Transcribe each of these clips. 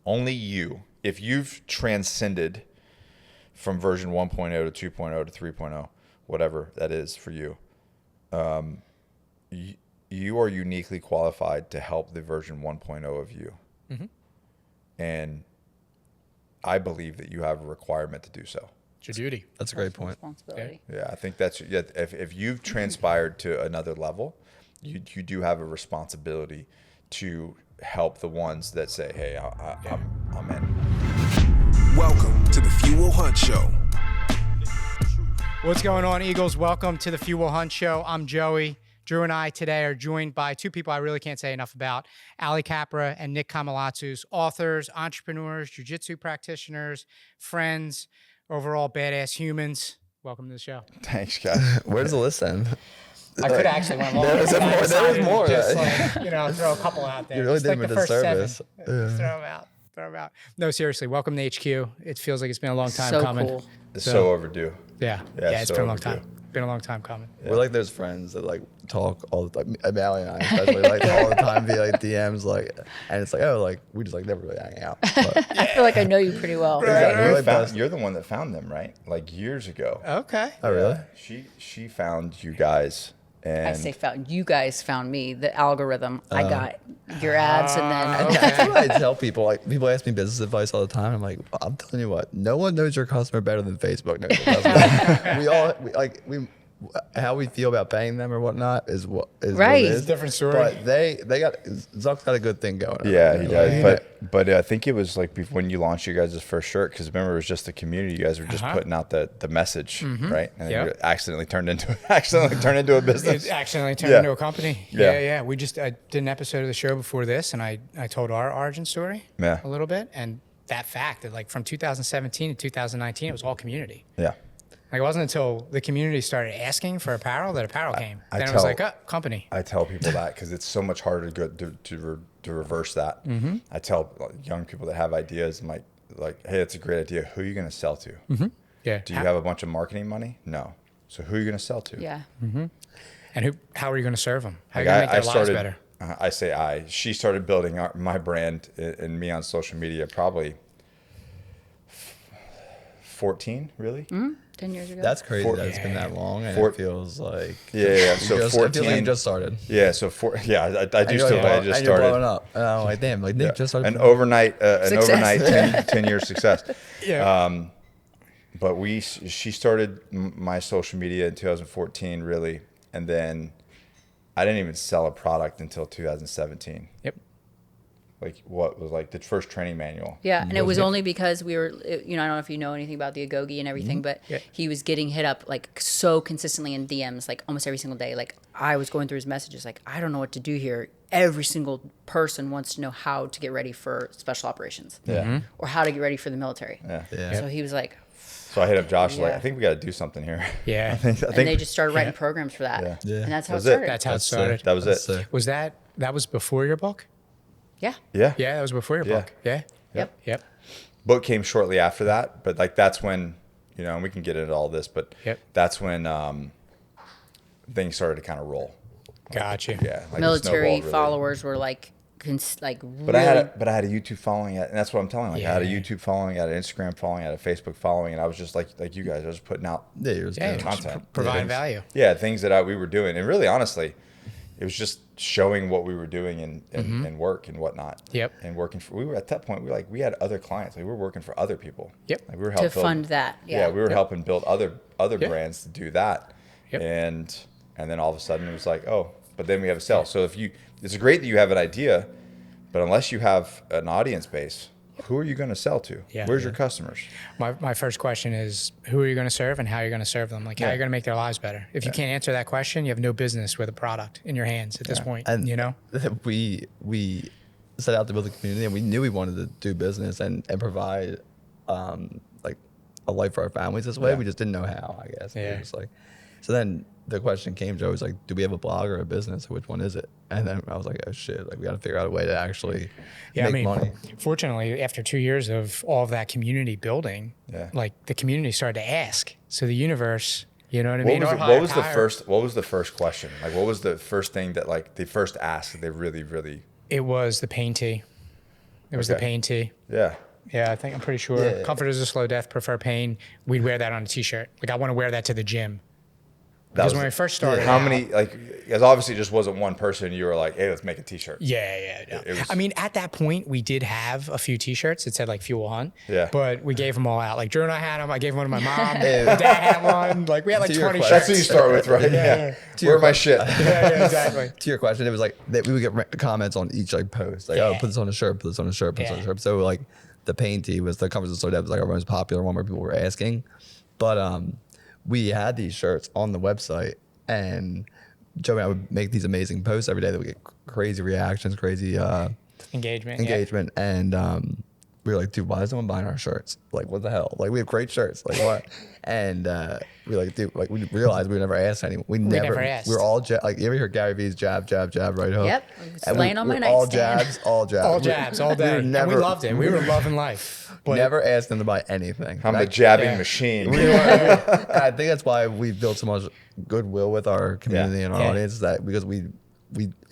only you, if you've transcended from version 1.0 to 2.0 to 3.0, whatever that is for you, you are uniquely qualified to help the version 1.0 of you. Mm-hmm. And I believe that you have a requirement to do so. It's your duty. That's a great point. Responsibility. Yeah, I think that's, if you've transpired to another level, you do have a responsibility to help the ones that say, hey, I'm in. Welcome to the Fuel Hunt Show. What's going on, Eagles? Welcome to the Fuel Hunt Show. I'm Joey. Drew and I today are joined by two people I really can't say enough about, Capra and Nick Koumalatsos, authors, entrepreneurs, jiu-jitsu practitioners, friends, overall badass humans. Welcome to the show. Thanks, guys. Where's the list end? I could actually went long. There was more. Just throw a couple out there. You really Just did me a disservice. Yeah. Throw them out. No, seriously, welcome to HQ. It feels like it's been a long time So coming. cool. It's so overdue. Yeah, it's so been a long overdue. time. Been a long time coming. We're like those friends that like talk all the time. Allie and I especially like all the time via like DMs, like, and it's like, oh, like we just like never really hang out. But, I feel like I know you pretty well. Exactly. You're the one that found them, right? Like years ago. Okay. Oh, really? She found you guys. And I say found you guys found me, the algorithm. I got your ads and then Okay. That's what I tell people. Like people ask me business advice all the time. I'm like, I'm telling you what, no one knows your customer better than Facebook knows your customer. How we feel about paying them or whatnot is what is Right. What it It's is. a different story. But they got Zuck's got a good thing going. yeah, he Like, does. But I think it was like when you launched you guys' first shirt, because remember it was just the community. You guys were just putting out the message, right? And then you accidentally turned into a business. It accidentally turned into a company. Yeah. We just I did an episode of the show before this, and I told our origin story a little bit, and that fact that like from 2017 to 2019, it was all community. Yeah. Like it wasn't until the community started asking for apparel that apparel came. Then it was tell- like, company. I tell people that because it's so much harder to reverse that. Mm-hmm. I tell young people that have ideas, I'm like, hey, it's a great idea. Who are you going to sell to? Mm-hmm. Yeah. Do you have a bunch of marketing money? No. So who are you going to sell to? yeah. Mm-hmm. And how are you going to serve them? How are you going to make their lives better? She started building my brand and me on social media probably 14, really? Mm-hmm. 10 years ago. That's crazy that it's been that long, and it feels like So it feels 14. like you just started. Yeah, so I do still. I just and started. You're blowing up. And I'm like, damn, like Nick just started. An overnight 10 10-year success. Yeah. But she started my social media in 2014, really, and then I didn't even sell a product until 2017. Yep. Like what was like the first training manual. Yeah, and it was only because we were, I don't know if you know anything about the Agogi and everything, but he was getting hit up like so consistently in DMs, like almost every single day. Like I was going through his messages, like I don't know what to do here. Every single person wants to know how to get ready for special operations, or how to get ready for the military. Yeah. So he was like, So I hit up Josh like, I think we got to do something here. Yeah. I think and they just started writing programs for that, Yeah. and that's how it That's it. started. That's how it started. That was That's it. sick. Was that was before your book? Yeah. Yeah. Yeah, that was before your book. Yeah. Yep. Book came shortly after that, but like that's when, and we can get into all this, but that's when things started to kind of roll. Gotcha. Yeah. Like Military snowballed, really. followers were like But I had a YouTube following, and that's what I'm telling. Like I had a YouTube following, I had an Instagram following, I had a Facebook following, and I was just like you guys, I was putting out content, provide value. Yeah, things that we were doing, and really, honestly, it was just showing what we were doing in work and whatnot. Yep. And working for, we were at that point, we had other clients, like we were working for other people. Yep. Like we were to fund that. Yeah. We were helping build other brands to do that. Yep. And then all of a sudden it was like, but then we have a sell. So it's great that you have an idea, but unless you have an audience base, who are you going to sell to? Yeah. Where's your customers? My first question is, who are you going to serve and how are you going to serve them? Like, how are you going to make their lives better? If you can't answer that question, you have no business with a product in your hands at this point, And we set out to build a community, and we knew we wanted to do business and provide like a life for our families this way. Yeah. We just didn't know how, I guess. Yeah. We were just like, so then the question came to always like, do we have a blog or a business? Which one is it? And then I was like, oh shit, like we got to figure out a way to actually make money. Fortunately, after 2 years of all of that community building, like the community started to ask. So the universe, you know what I mean? What was the first question? Like, what was the first thing that like the first ask that they really, really? It was the pain tee. It was the Okay. pain tee. Yeah. Yeah, I'm pretty sure. Yeah. Comfort is a slow death, prefer pain. We'd wear that on a t-shirt. Like I want to wear that to the gym. That Because was when it. we first started How out- many, like, because obviously it just wasn't one person. You were like, hey, let's make a t-shirt. Yeah. It was- I mean, at that point, we did have a few T-shirts that said like "Fuel Hunt." Yeah. But we gave them all out. Like Drew and I had them. I gave one to my mom. My dad had one. Like we had like To your 20 question- shirts. That's what you start with, right? Yeah. Where my shit? Yeah, exactly. To your question, it was like that we would get comments on each like post, like, oh, Yeah. put this on a shirt, put this on a shirt, put this on a Yeah. shirt. So like the pain tee was the Comfort So that was like our most popular one where people were asking. But we had these shirts on the website, and Joey and I would make these amazing posts every day that would get crazy reactions, crazy Engagement. and we were like, dude, why is no one buying our shirts? Like, what the hell? Like, we have great shirts. Like, what? And we were like, dude, like, we realized we never asked anyone. We never asked. We were all like, you ever hear Gary Vee's jab, right hook? Yep. It was And laying on my we're all nightstand. jabs, all jabs. All jabs, all day. We And we loved it. We were loving life. But never asked them to buy anything. I'm a Like, jabbing Yeah. machine. I think that's why we built so much goodwill with our community and our Yeah. audience, is that because we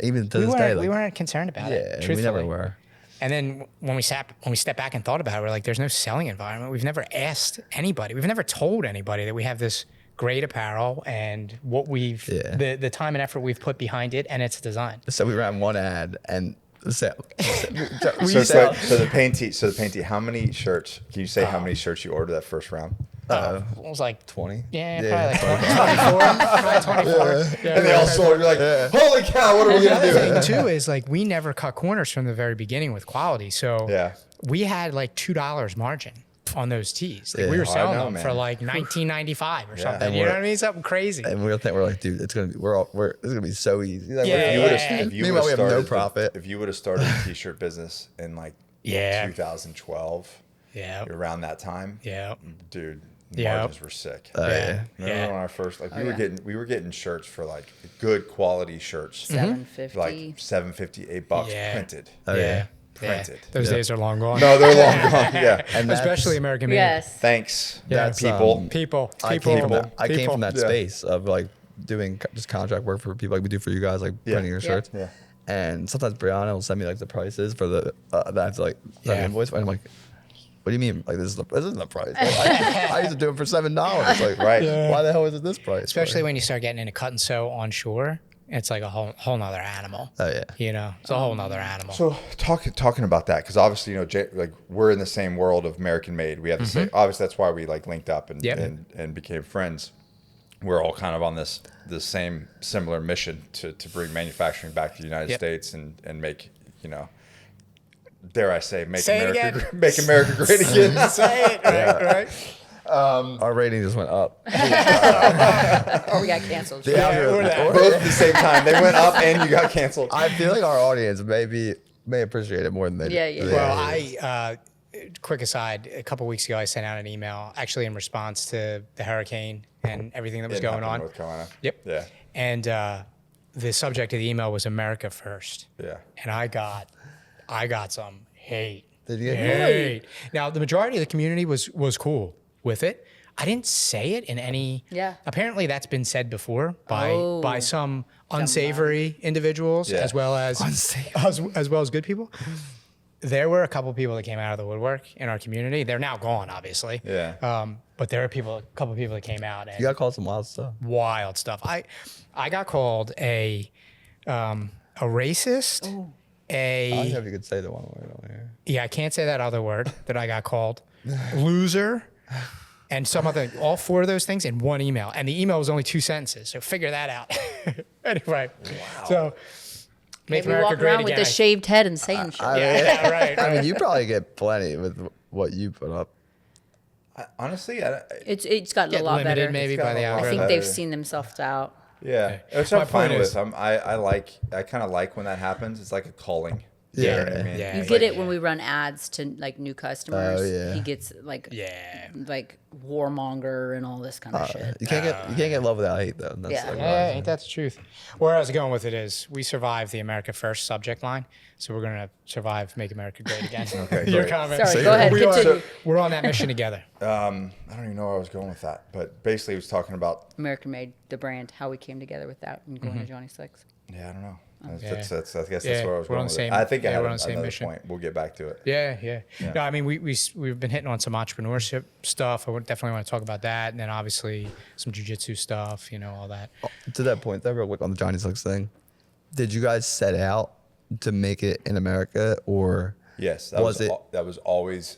even to we this day, weren't, like, weren't concerned about it. yeah, we Truthfully. never were. And then when we stepped back and thought about it, we're like, there's no selling environment. We've never asked anybody. We've never told anybody that we have this great apparel and what we've the time and effort we've put behind it and its design. So we ran one ad and So the paint tee. How many shirts? Can you say how many shirts you ordered that first round? It was like 20. Yeah, probably like 24. Probably 24. Yeah, And they all sold. You're like, holy cow! What are we The gonna other do? thing too is like we never cut corners from the very beginning with quality. So Yeah. we had like $2 margin on those tees. Like we Yeah. were selling know, them man. for like $19.95 or something. And You know we're- what I mean? Something crazy. And we're like, dude, it's gonna be this is gonna be so easy. Like, Yeah, If you yeah, would've- yeah. if you Meanwhile, would've we have no started profit. If you would have started a t-shirt business in like Yeah. 2012, Yeah. around that time, Yeah. dude, Yeah. margins were sick. Yeah. Remember when our first we were getting shirts for like good quality shirts, $7.50. like $7.50, $8 Yeah. printed. Yeah. Printed. Those days are long gone. No, they're long gone. Yeah. And that's- Especially American made. Yes. Thanks, That's, people. People. I came from that. I came People. from that Yeah. space of like doing just contract work for people like we do for you guys, like Yeah. printing your shirts. Yeah. And sometimes Brianna will send me like the prices for the that's like the Yeah. invoice. And I'm like, what do you mean? Like this isn't the price. Like, I used to do it for $7. Like, Right. Why the hell is it this price? Especially when you start getting into cut and sew on shore, it's like a whole nother animal. Oh yeah. You know, it's a whole nother animal. So talking about that, because obviously, you know, like we're in the same world of American made. We have the same. Obviously, that's why we like linked up and, Yep. and became friends. We're all kind of on this same similar mission to bring manufacturing back to the United Yep. States and make, you know, dare I say, make Say it America again. make America great again. Say it, right? Our rating just went up. Or we got canceled. The algorithm- Both at the same time. They went up and you got canceled. I feel like our audience may appreciate it more than they do. Yeah. Well, quick aside, a couple weeks ago, I sent out an email actually in response to the hurricane and everything that was It going happened in on. North Carolina. Yep. Yeah. And the subject of the email was America First. Yeah. And I got some hate. Did you get hate? Now, the majority of the community was cool with it. I didn't say it in any. Yeah. Apparently, that's been said before by Oh. some unsavory individuals, Yeah. as well as as well as good people. There were a couple people that came out of the woodwork in our community. They're now gone, obviously. Yeah. But there are a couple people that came out and You got called some wild stuff. wild stuff. I got called a racist. I don't know if you could say the one word on here. Yeah, I can't say that other word that I got called. Loser. And some other, all four of those things in one email. And the email was only 2 sentences. So figure that out. Anyway. Wow. So make Maybe America walk great around with again. the shaved head and saying shit. Yeah, right. I mean, you probably get plenty with what you put up. Honestly, It's gotten a lot limited better. maybe It's by the gotten a lot I algorithm. think better. they've seen themselves out. yeah. Which My I'm fine point is- with. I kind of like when that happens. It's like a calling. You know what I mean? Yeah. You It's get like- it when we run ads to like new customers. Oh, yeah. He gets like Yeah. like warmonger and all this kind of shit. You can't get love without hate though. That's Yeah. like, Yeah, ain't that the truth? Where I was going with it is we survived the America First subject line. So we're going to survive Make America Great Again. Okay, Your great. comments. Sorry, go ahead, We are- continue. we're on that mission together. I don't even know where I was going with that, but basically, he was talking about. American Made, the brand, how we came together with that and going to Johnny Slicks. Yeah, I don't know. I guess that's where I was We're going on the with it. same- I think I had we're on the same another mission. point. We'll get back to it. Yeah. No, I mean, we've been hitting on some entrepreneurship stuff. I would definitely want to talk about that, and then obviously some jiu-jitsu stuff. All that. To that point, though, real quick on the Johnny Slicks thing, did you guys set out to make it in America, or Yes, that was always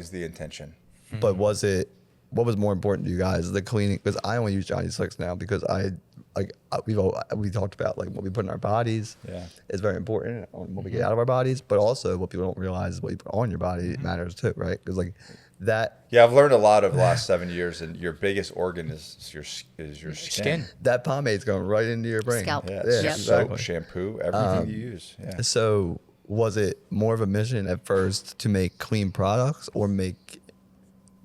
the intention. but was it? What was more important to you guys, the cleaning? Because I only use Johnny Slicks now because we talked about like what we put in our bodies. Yeah. Is very important on what we get out of our bodies, but also what people don't realize is what you put on your body matters too, right? Because like that. Yeah, I've learned a lot over the last 7 years, and your biggest organ is your skin. That pomade's going right into your brain. Scalp. Yeah, Yeah, soap, exactly. shampoo, everything you use. Yeah. So was it more of a mission at first to make clean products or make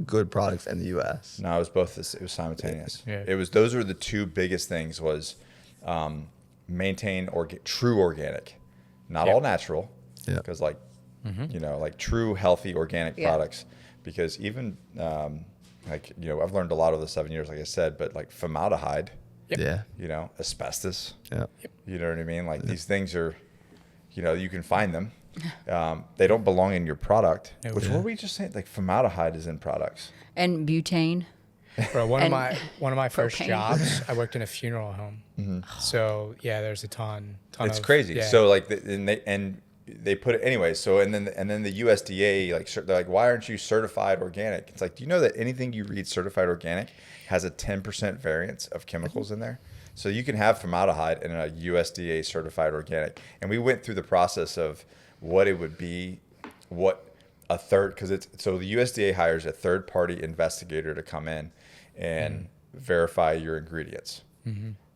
good products in the U.S.? No, it was both. It was simultaneous. Yeah. It was. Those were the two biggest things. Was maintain true organic, not all natural. Yeah. Because like like true healthy organic Yeah. products. Because even I've learned a lot over the 7 years, like I said, but like formaldehyde, Yeah. asbestos. Yeah. You know what I mean? Like these things are, you can find them. They don't belong in your product. No. Which Yeah. what were we just saying? Like formaldehyde is in products. And butane. Bro, one And of my first propane. jobs, I worked in a funeral home. So yeah, there's a ton. It's of, crazy. Yeah. So like, they put it anyway. So and then the USDA they're like, why aren't you certified organic? It's like, do you know that anything you read certified organic has a 10% variance of chemicals in there? So you can have formaldehyde in a USDA certified organic. And we went through the process of what it would be, so the USDA hires a third party investigator to come in and verify your ingredients.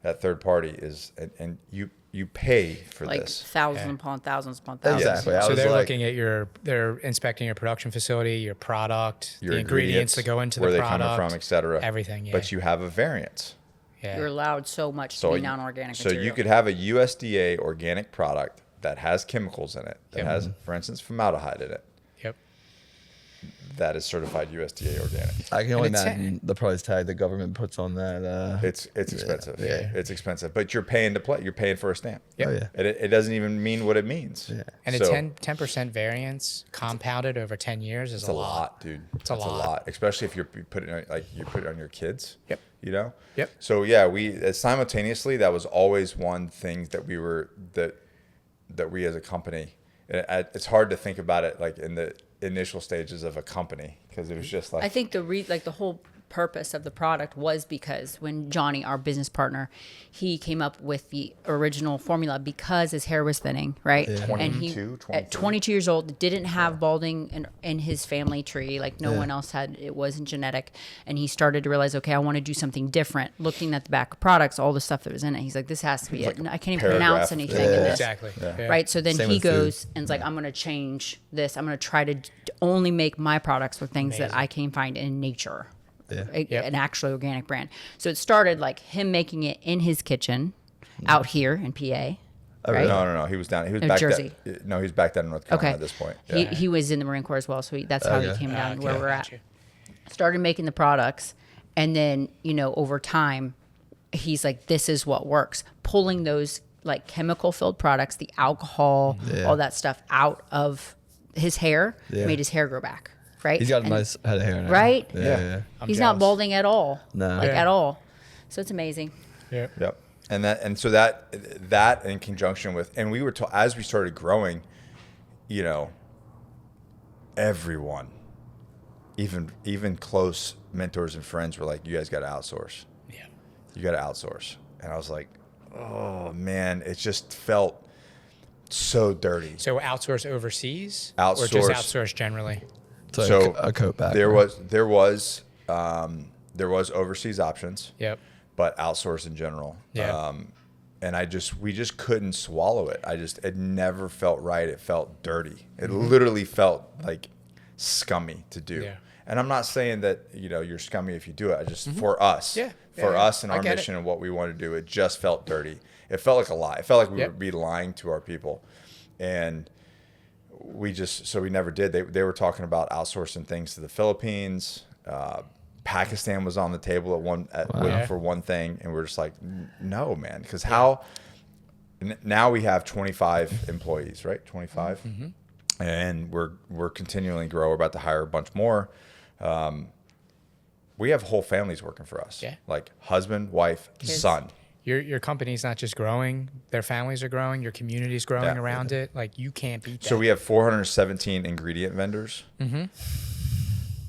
That third party is, and you pay for Like this. thousands upon thousands upon thousands. Exactly. I So was they're like, looking at they're inspecting your production facility, your product, Your the ingredients that go into where the they product, coming from, et cetera. everything. Yeah. But you have a variance. yeah. You're allowed so much So to be non-organic So material. you could have a USDA organic product that has chemicals in it, that Yep. has, for instance, formaldehyde in it, Yep. that is certified USDA organic. I can only it's- imagine the price tag the government puts on that. It's expensive. yeah. It's expensive, but you're paying to play. You're paying for a stamp. Yep. Oh, yeah. It doesn't even mean what it means. Yeah. And So, a 10% variance compounded over 10 years is It's a lot, dude. It's a lot. especially if you put it on your kids. Yep. Yep. So yeah, we simultaneously, that was always one thing that we as a company. It's hard to think about it like in the initial stages of a company because it was just like I think the whole purpose of the product was because when Johnny, our business partner, he came up with the original formula because his hair was thinning, right? And he 22, at 22 years old didn't have balding in his family tree, like no one else had. It wasn't genetic, and he started to realize, okay, I want to do something different. Looking at the back of products, all the stuff that was in it, he's like, this has to be it. I can't even pronounce paragraph. anything in this. Exactly. Yeah. Right. So then Same he with food. goes and is like, I'm going to change this. I'm going to try to only make my products with things that Amazing. I can find in nature. Yeah. Yep. An actual organic brand. So it started like him making it in his kitchen out here in PA. Right? no. He was down. He was No, back Jersey. No, he's back down in North Carolina Okay. at this point. He was in the Marine Corps as well. So that's how he Okay. came down Okay, where we're at. gotcha. Started making the products. And then, over time, he's like, this is what works. Pulling those like chemical filled products, the alcohol, all that stuff out of his hair, made his hair grow back. Right. He's got a And- nice head of hair now. Right? Yeah. I'm He's jealous. not balding at all. No. Like Yeah. at all. So it's amazing. Yeah. Yep. And so that in conjunction with, and we were as we started growing, everyone, even close mentors and friends were like, you guys got to outsource. Yeah. You got to outsource. And I was like, oh man, it just felt so dirty. So outsource overseas, or Outsource. just outsource generally? It's like So a coat back. There was overseas options. Yep. But outsource in general. Yeah. And we just couldn't swallow it. It never felt right. It felt dirty. It literally felt like scummy to do. Yeah. And I'm not saying that, you're scummy if you do it. For us, Yeah. for Yeah. us and I our get it. mission and what we want to do, it just felt dirty. It felt like a lie. It felt like we Yep. would be lying to our people. And we never did. They were talking about outsourcing things to the Philippines. Pakistan was on the table Yeah. for one thing, and we're just like, no, man, because now we have 25 employees, right? 25. And we're continually growing. We're about to hire a bunch more. We have whole families working for us. Yeah. Like husband, wife, Kids. son. Your company's not just growing; their families are growing. Your community's growing Yeah. around it. Like you can't beat that. So we have 417 ingredient vendors.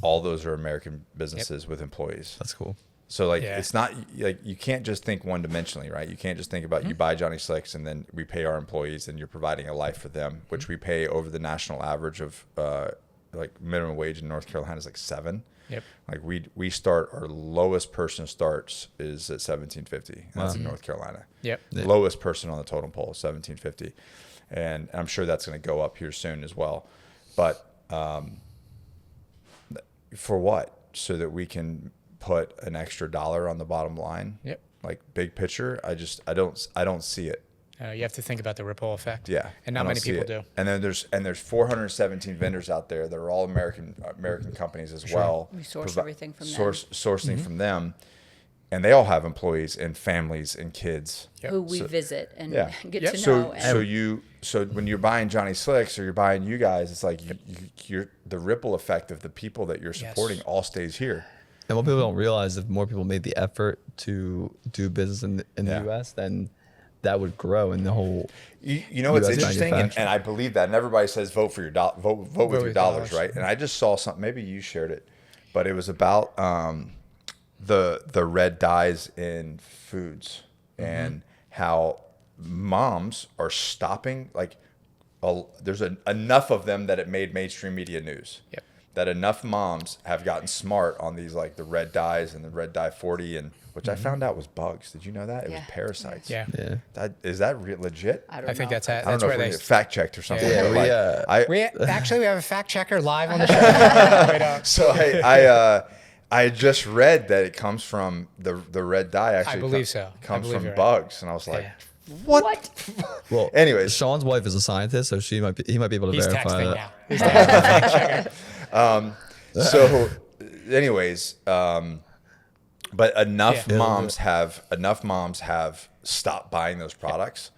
All those are American businesses with employees. That's cool. So like Yeah. it's not like you can't just think one dimensionally, right? You can't just think about you buy Johnny Slicks and then we pay our employees and you're providing a life for them, which we pay over the national average of like minimum wage in North Carolina is like 7. Yep. Like we start, our lowest person starts is at $17.50. And that's in North Carolina. Yep. Lowest person on the totem pole is $17.50. And I'm sure that's going to go up here soon as well. But for what? So that we can put an extra $1 on the bottom line. Yep. Like big picture, I don't see it. You have to think about the ripple effect. Yeah. And I not don't many see people it. do. And then there's 417 vendors out there that are all American companies as well. We source everything from them. Sourcing from them. And they all have employees and families and kids. Who we visit and Yeah. get Yep. to know. So when you're buying Johnny Slicks or you're buying you guys, it's like you're the ripple effect of the people that you're supporting all stays here. And what people don't realize, if more people made the effort to do business in the Yeah. U.S., then that would grow in the whole. You know what's US interesting, and manufacturing. I believe that. And everybody says vote for your vote with your with dollars, dollars. right? And I just saw something. Maybe you shared it, but it was about the red dyes in foods and how moms are stopping. Like, there's enough of them that it made mainstream media news. Yep. That enough moms have gotten smart on these, like the red dyes and the red dye 40, and which I found out was bugs. Did you know that? It was Yeah. parasites. Yeah. Yeah. Is that legit? I don't I think know. that's I don't that's know where if we they. get fact checked or something. Yeah, but we, like, We actually have a fact checker live on the show. Wait up. so I just read that it comes from the red dye. Actually, believe so. I Comes believe from you're right. bugs, and I was like, Yeah. what? well, Anyways. Sean's wife is a scientist, so he might be able to He's verify texting that. now. He's texting the fact checker. So, anyways, but enough Yeah. moms have stopped buying those products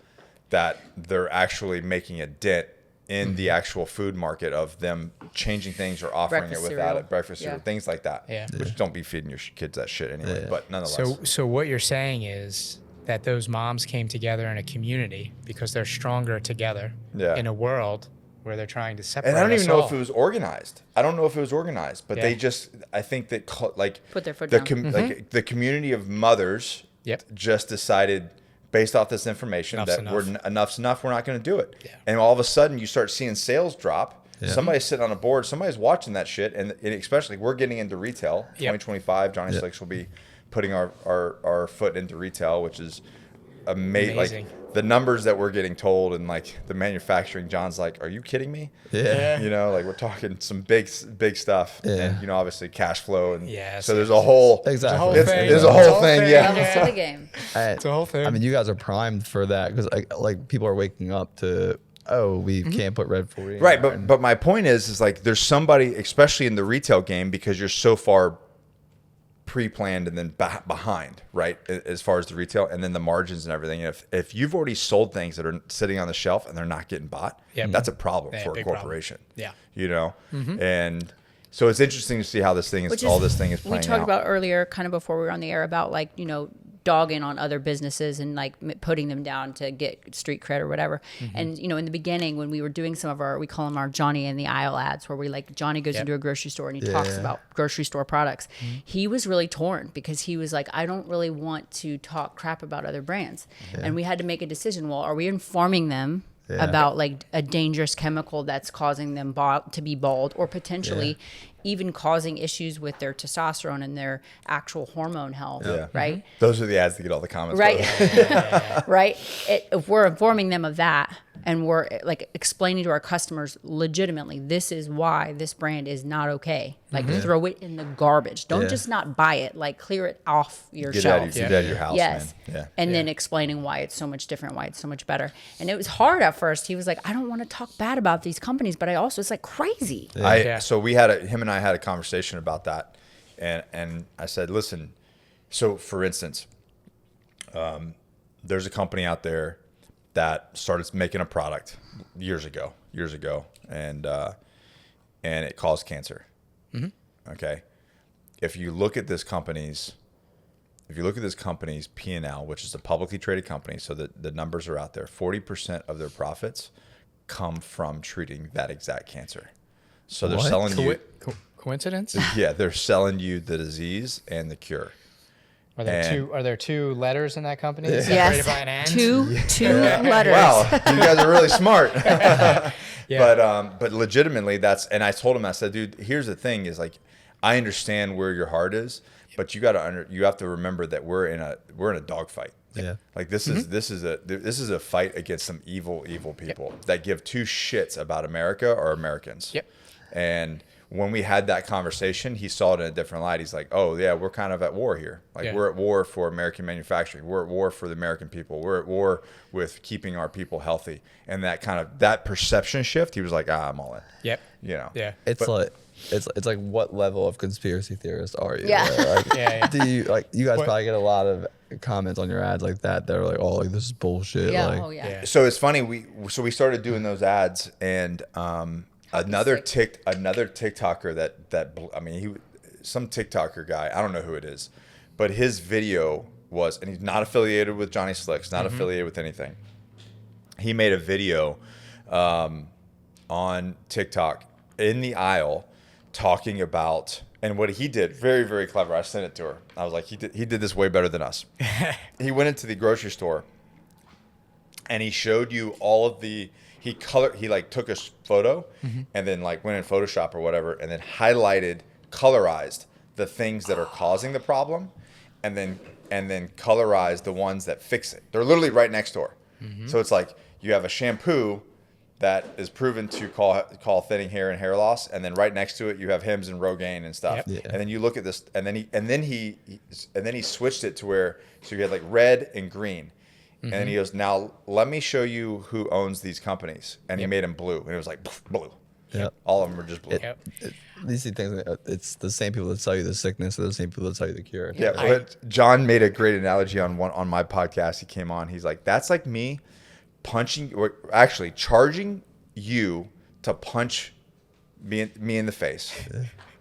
that they're actually making a dent in the actual food market of them changing things or offering Breakfast it without cereal. it, breakfast cereal, Yeah. things like that. Yeah. Which don't be feeding your kids that shit anyway. Yeah. But nonetheless, So what you're saying is that those moms came together in a community because they're stronger together Yeah. in a world where they're trying to separate. and I don't even us know all. if it was organized. I don't know if it was organized, but Yeah. they just, I think that Put their foot the down. like the community of mothers Yep. just decided based off this information Enough's that enough. Enough's enough. We're not going to do it. Yeah. And all of a sudden you start seeing sales drop. Yeah. Somebody's sitting on a board. Somebody's watching that shit. And especially we're getting into retail. Yep. 2025, Johnny Yep. Slicks will be putting our foot into retail, which is amazing. Amazing. Like the numbers that we're getting told and like the manufacturing, John's like, are you kidding me? Yeah. You know, like we're talking some big stuff. Yeah. And, you know, obviously cash flow. And Yes, so there's yes, a whole, Exactly. whole It's- thing. there's a It's whole thing, yeah. Levels to the game. It's a whole thing. I mean, you guys are primed for that because like people are waking up to, oh, we can't put red 40. in Right, there. And- but my point is like there's somebody, especially in the retail game, because you're so far pre-planned and then behind, right, as far as the retail and then the margins and everything. If you've already sold things that are sitting on the shelf and they're not getting bought, Yep. that's a problem Yeah, for a big problem. corporation. Yeah. You know, and so it's interesting to see how this thing is, Which all this thing is we playing talked out. about earlier, kind of before we were on the air, about like, you know, dogging on other businesses and like putting them down to get street cred or whatever. And, you know, in the beginning when we were doing some of our, we call them our Johnny in the aisle ads, where we like Johnny goes Yep. into a grocery store and he talks about grocery store products. He was really torn because he was like, I don't really want to talk crap about other brands. And we had to make a decision. Well, are we informing them about like a dangerous chemical that's causing them to be bald or potentially even causing issues with their testosterone and their actual hormone health, right? Those are the ads that get all the comments. Right. by the way. Right. If we're informing them of that and we're like explaining to our customers legitimately, this is why this brand is not okay. Like throw it in the garbage. Don't just not buy it. Like clear it off your Get it out shelves. of your house, Yes. man. Yeah. And then explaining why it's so much different, why it's so much better. And it was hard at first. He was like, I don't want to talk bad about these companies, but I also, it's like crazy. So him and I had a conversation about that, and I said, listen, so for instance, there's a company out there that started making a product years ago, and it caused cancer. Okay, if you look at this company's P&L, which is a publicly traded company, so the numbers are out there. 40% of their profits come from treating that exact cancer. So they're selling you. Coincidence? Yeah, they're selling you the disease and the cure. Are there two letters in that company? Yes, Separated by an N? two letters. Wow, you guys are really smart. But legitimately, and I told him, I said, dude, here's the thing: is like, I understand where your heart is, but you have to remember that we're in a dogfight. Yeah. Like this is a fight against some evil people that give two shits about America or Americans. Yep. And when we had that conversation, he saw it in a different light. He's like, oh yeah, we're kind of at war here. Like we're at war for American manufacturing. We're at war for the American people. We're at war with keeping our people healthy. And that perception shift, he was like, I'm all in. Yep. You know. Yeah. It's like what level of conspiracy theorist are you? Yeah. Like, do you you guys probably get a lot of comments on your ads like that. They're like, oh, like this is bullshit. Yeah. Like, Oh yeah. So it's funny. We started doing those ads, and another TikToker some TikToker guy. I don't know who it is, but his video was, and he's not affiliated with Johnny Slicks, not affiliated with anything. He made a video on TikTok in the aisle talking about, and what he did, very, very clever. I sent it to her. I was like, he did this way better than us. He went into the grocery store and he showed you all of he took a photo and then went in Photoshop or whatever and then colorized the things that are causing the problem and then colorized the ones that fix it. They're literally right next door. So it's like you have a shampoo that is proven to call thinning hair and hair loss, and then right next to it you have Hims and Rogaine and stuff. Yep. Yeah. And then you look at this, and then he switched it to where you had like red and green, and then he goes, now let me show you who owns these companies, and he made them blue, and it was like blue. Yeah. All of them were just blue. These things, it's the same people that tell you the sickness, or the same people that tell you the cure. Yeah. But John made a great analogy on my podcast. He came on. He's like, that's like me charging you to punch me in the face,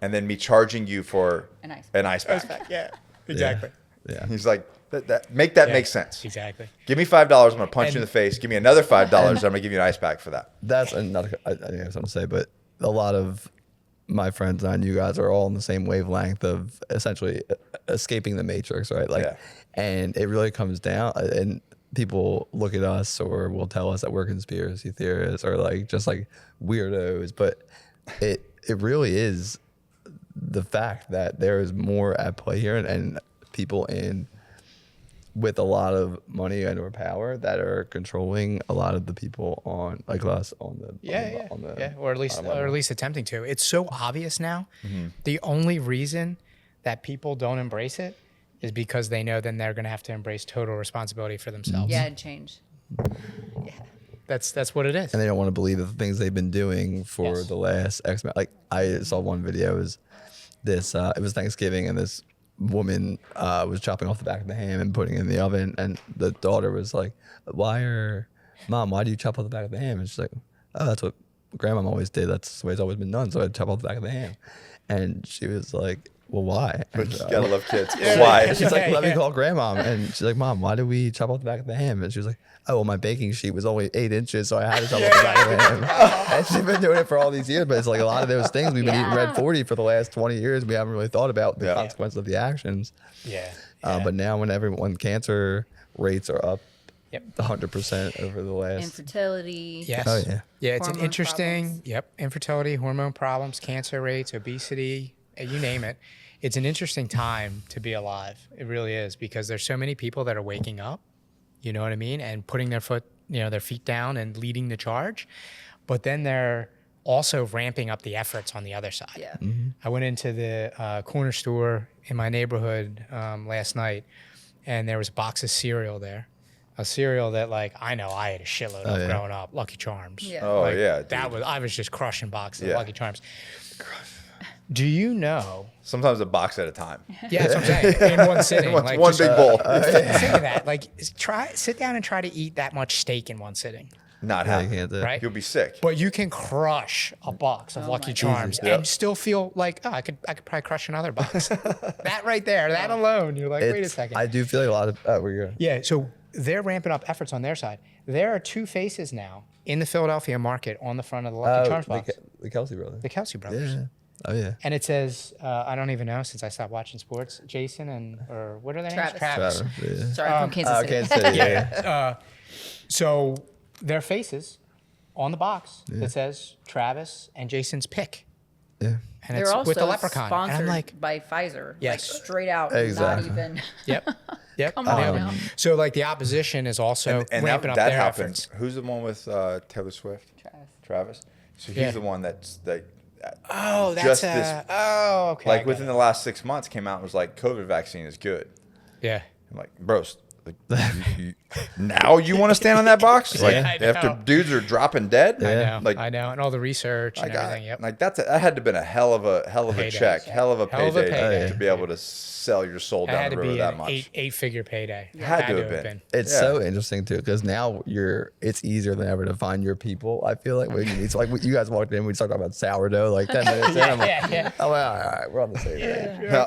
and then me charging you for an ice pack. Yeah, exactly. Yeah. He's like, make sense. Exactly. Give me $5, I'm gonna punch you in the face. Give me another $5, I'm gonna give you an ice pack for that. That's another. I think I have something to say, but a lot of my friends and you guys are all on the same wavelength of essentially escaping the matrix, right? And it really comes down, and people look at us or will tell us that we're conspiracy theorists or just weirdos, but it really is the fact that there is more at play here, and people with a lot of money and or power that are controlling a lot of the people on us on the or at least attempting to. It's so obvious now. The only reason that people don't embrace it is because they know then they're going to have to embrace total responsibility for themselves. Yeah, change. Yeah. That's what it is. And they don't want to believe the things they've been doing for the last X amount. Like I saw one video, it was this, it was Thanksgiving, and this woman was chopping off the back of the ham and putting it in the oven, and the daughter was like, Mom, why do you chop off the back of the ham? And she's like, oh, that's what Grandma always did. That's the way it's always been done. So I chop off the back of the ham. And she was like, well, why? But you gotta love kids. Why? And she's like, let me call Grandma. And she's like, Mom, why did we chop off the back of the ham? And she was like, oh, well, my baking sheet was only 8 inches, so I had to chop off the back of the ham. And she's been doing it for all these years, but it's like a lot of those things we've been eating Red 40 for the last 20 years. We haven't really thought about the consequences of the actions. But now when cancer rates are up 100% over the last... Infertility. Yes. Oh, yeah. Yeah, it's an Hormone interesting... problems. Infertility, hormone problems, cancer rates, obesity, you name it. It's an interesting time to be alive. It really is, because there's so many people that are waking up, you know what I mean, and putting their feet down and leading the charge. But then they're also ramping up the efforts on the other side. Yeah. Mm-hmm. I went into the corner store in my neighborhood last night, and there was a box of cereal there. A cereal that I know I had a shitload of growing up, Lucky Charms. Yeah. Oh yeah. Dude. I was just crushing boxes of Lucky Charms. Do you know? Sometimes a box at a time. Yeah, that's what I'm saying. In one sitting. One like big just, bowl. Think of that. Like, sit down and try to eat that much steak in one sitting, Not Yeah, you happening. can't do it. right? You'll be sick. But you can crush a box of Lucky my Charms Yep. and still feel like, oh, I could probably crush another box. That right there, that alone, you're like, wait a second. I do feel like a lot of. We're good. Yeah, so they're ramping up efforts on their side. There are 2 faces now in the Philadelphia market on the front of the Lucky Charms box. The Kelsey brothers. The Kelsey brothers. Yeah. Oh yeah. And it says, I don't even know since I stopped watching sports, Jason or what are their names? Travis. Yeah. Sorry, I'm from Kansas City. Kansas City. Yeah. So their faces on the box that says Travis and Jason's pick. Yeah. And They're it's also with the leprechaun. And sponsored I'm like, by Pfizer. Yes. Like straight out. Exactly. Not even. yep. Yep. Come I on know. now. So like the opposition is also And ramping up that their happens. efforts. Who's the one with Taylor Swift? Travis. So he's Yeah. the one that's like. Oh, that's Just this- oh, okay. I Like got within it. the last 6 months, came out and was like, COVID vaccine is good. Yeah. I'm like, bro, now you want to stand on that box? Like I after know. dudes are dropping dead? I know. Like I know. And all the research and I got everything. Yep. like that had to have been a hell of a Payday. check, hell of a Hell of a payday, payday. to be able to sell your soul That had down to the road be that an much. eight-figure payday. Had to have been. It's Yeah. so interesting too, because now it's easier than ever to find your people. I feel like it's like you guys walked in, we started talking about sourdough like 10 minutes in. I'm like, yeah. I'm like, all right, we're on the same page. No,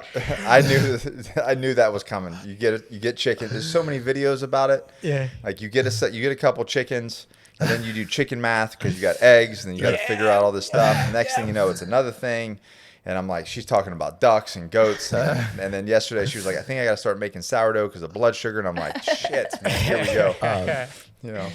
I knew that was coming. You get chicken. There's so many videos about it. Yeah. Like you get a couple chickens, and then you do chicken math because you got eggs, and then you got to figure out all this stuff. And next thing you know, it's another thing. And I'm like, she's talking about ducks and goats. And then yesterday she was like, I think I got to start making sourdough because of blood sugar. And I'm like, shit, man, here we go. You know,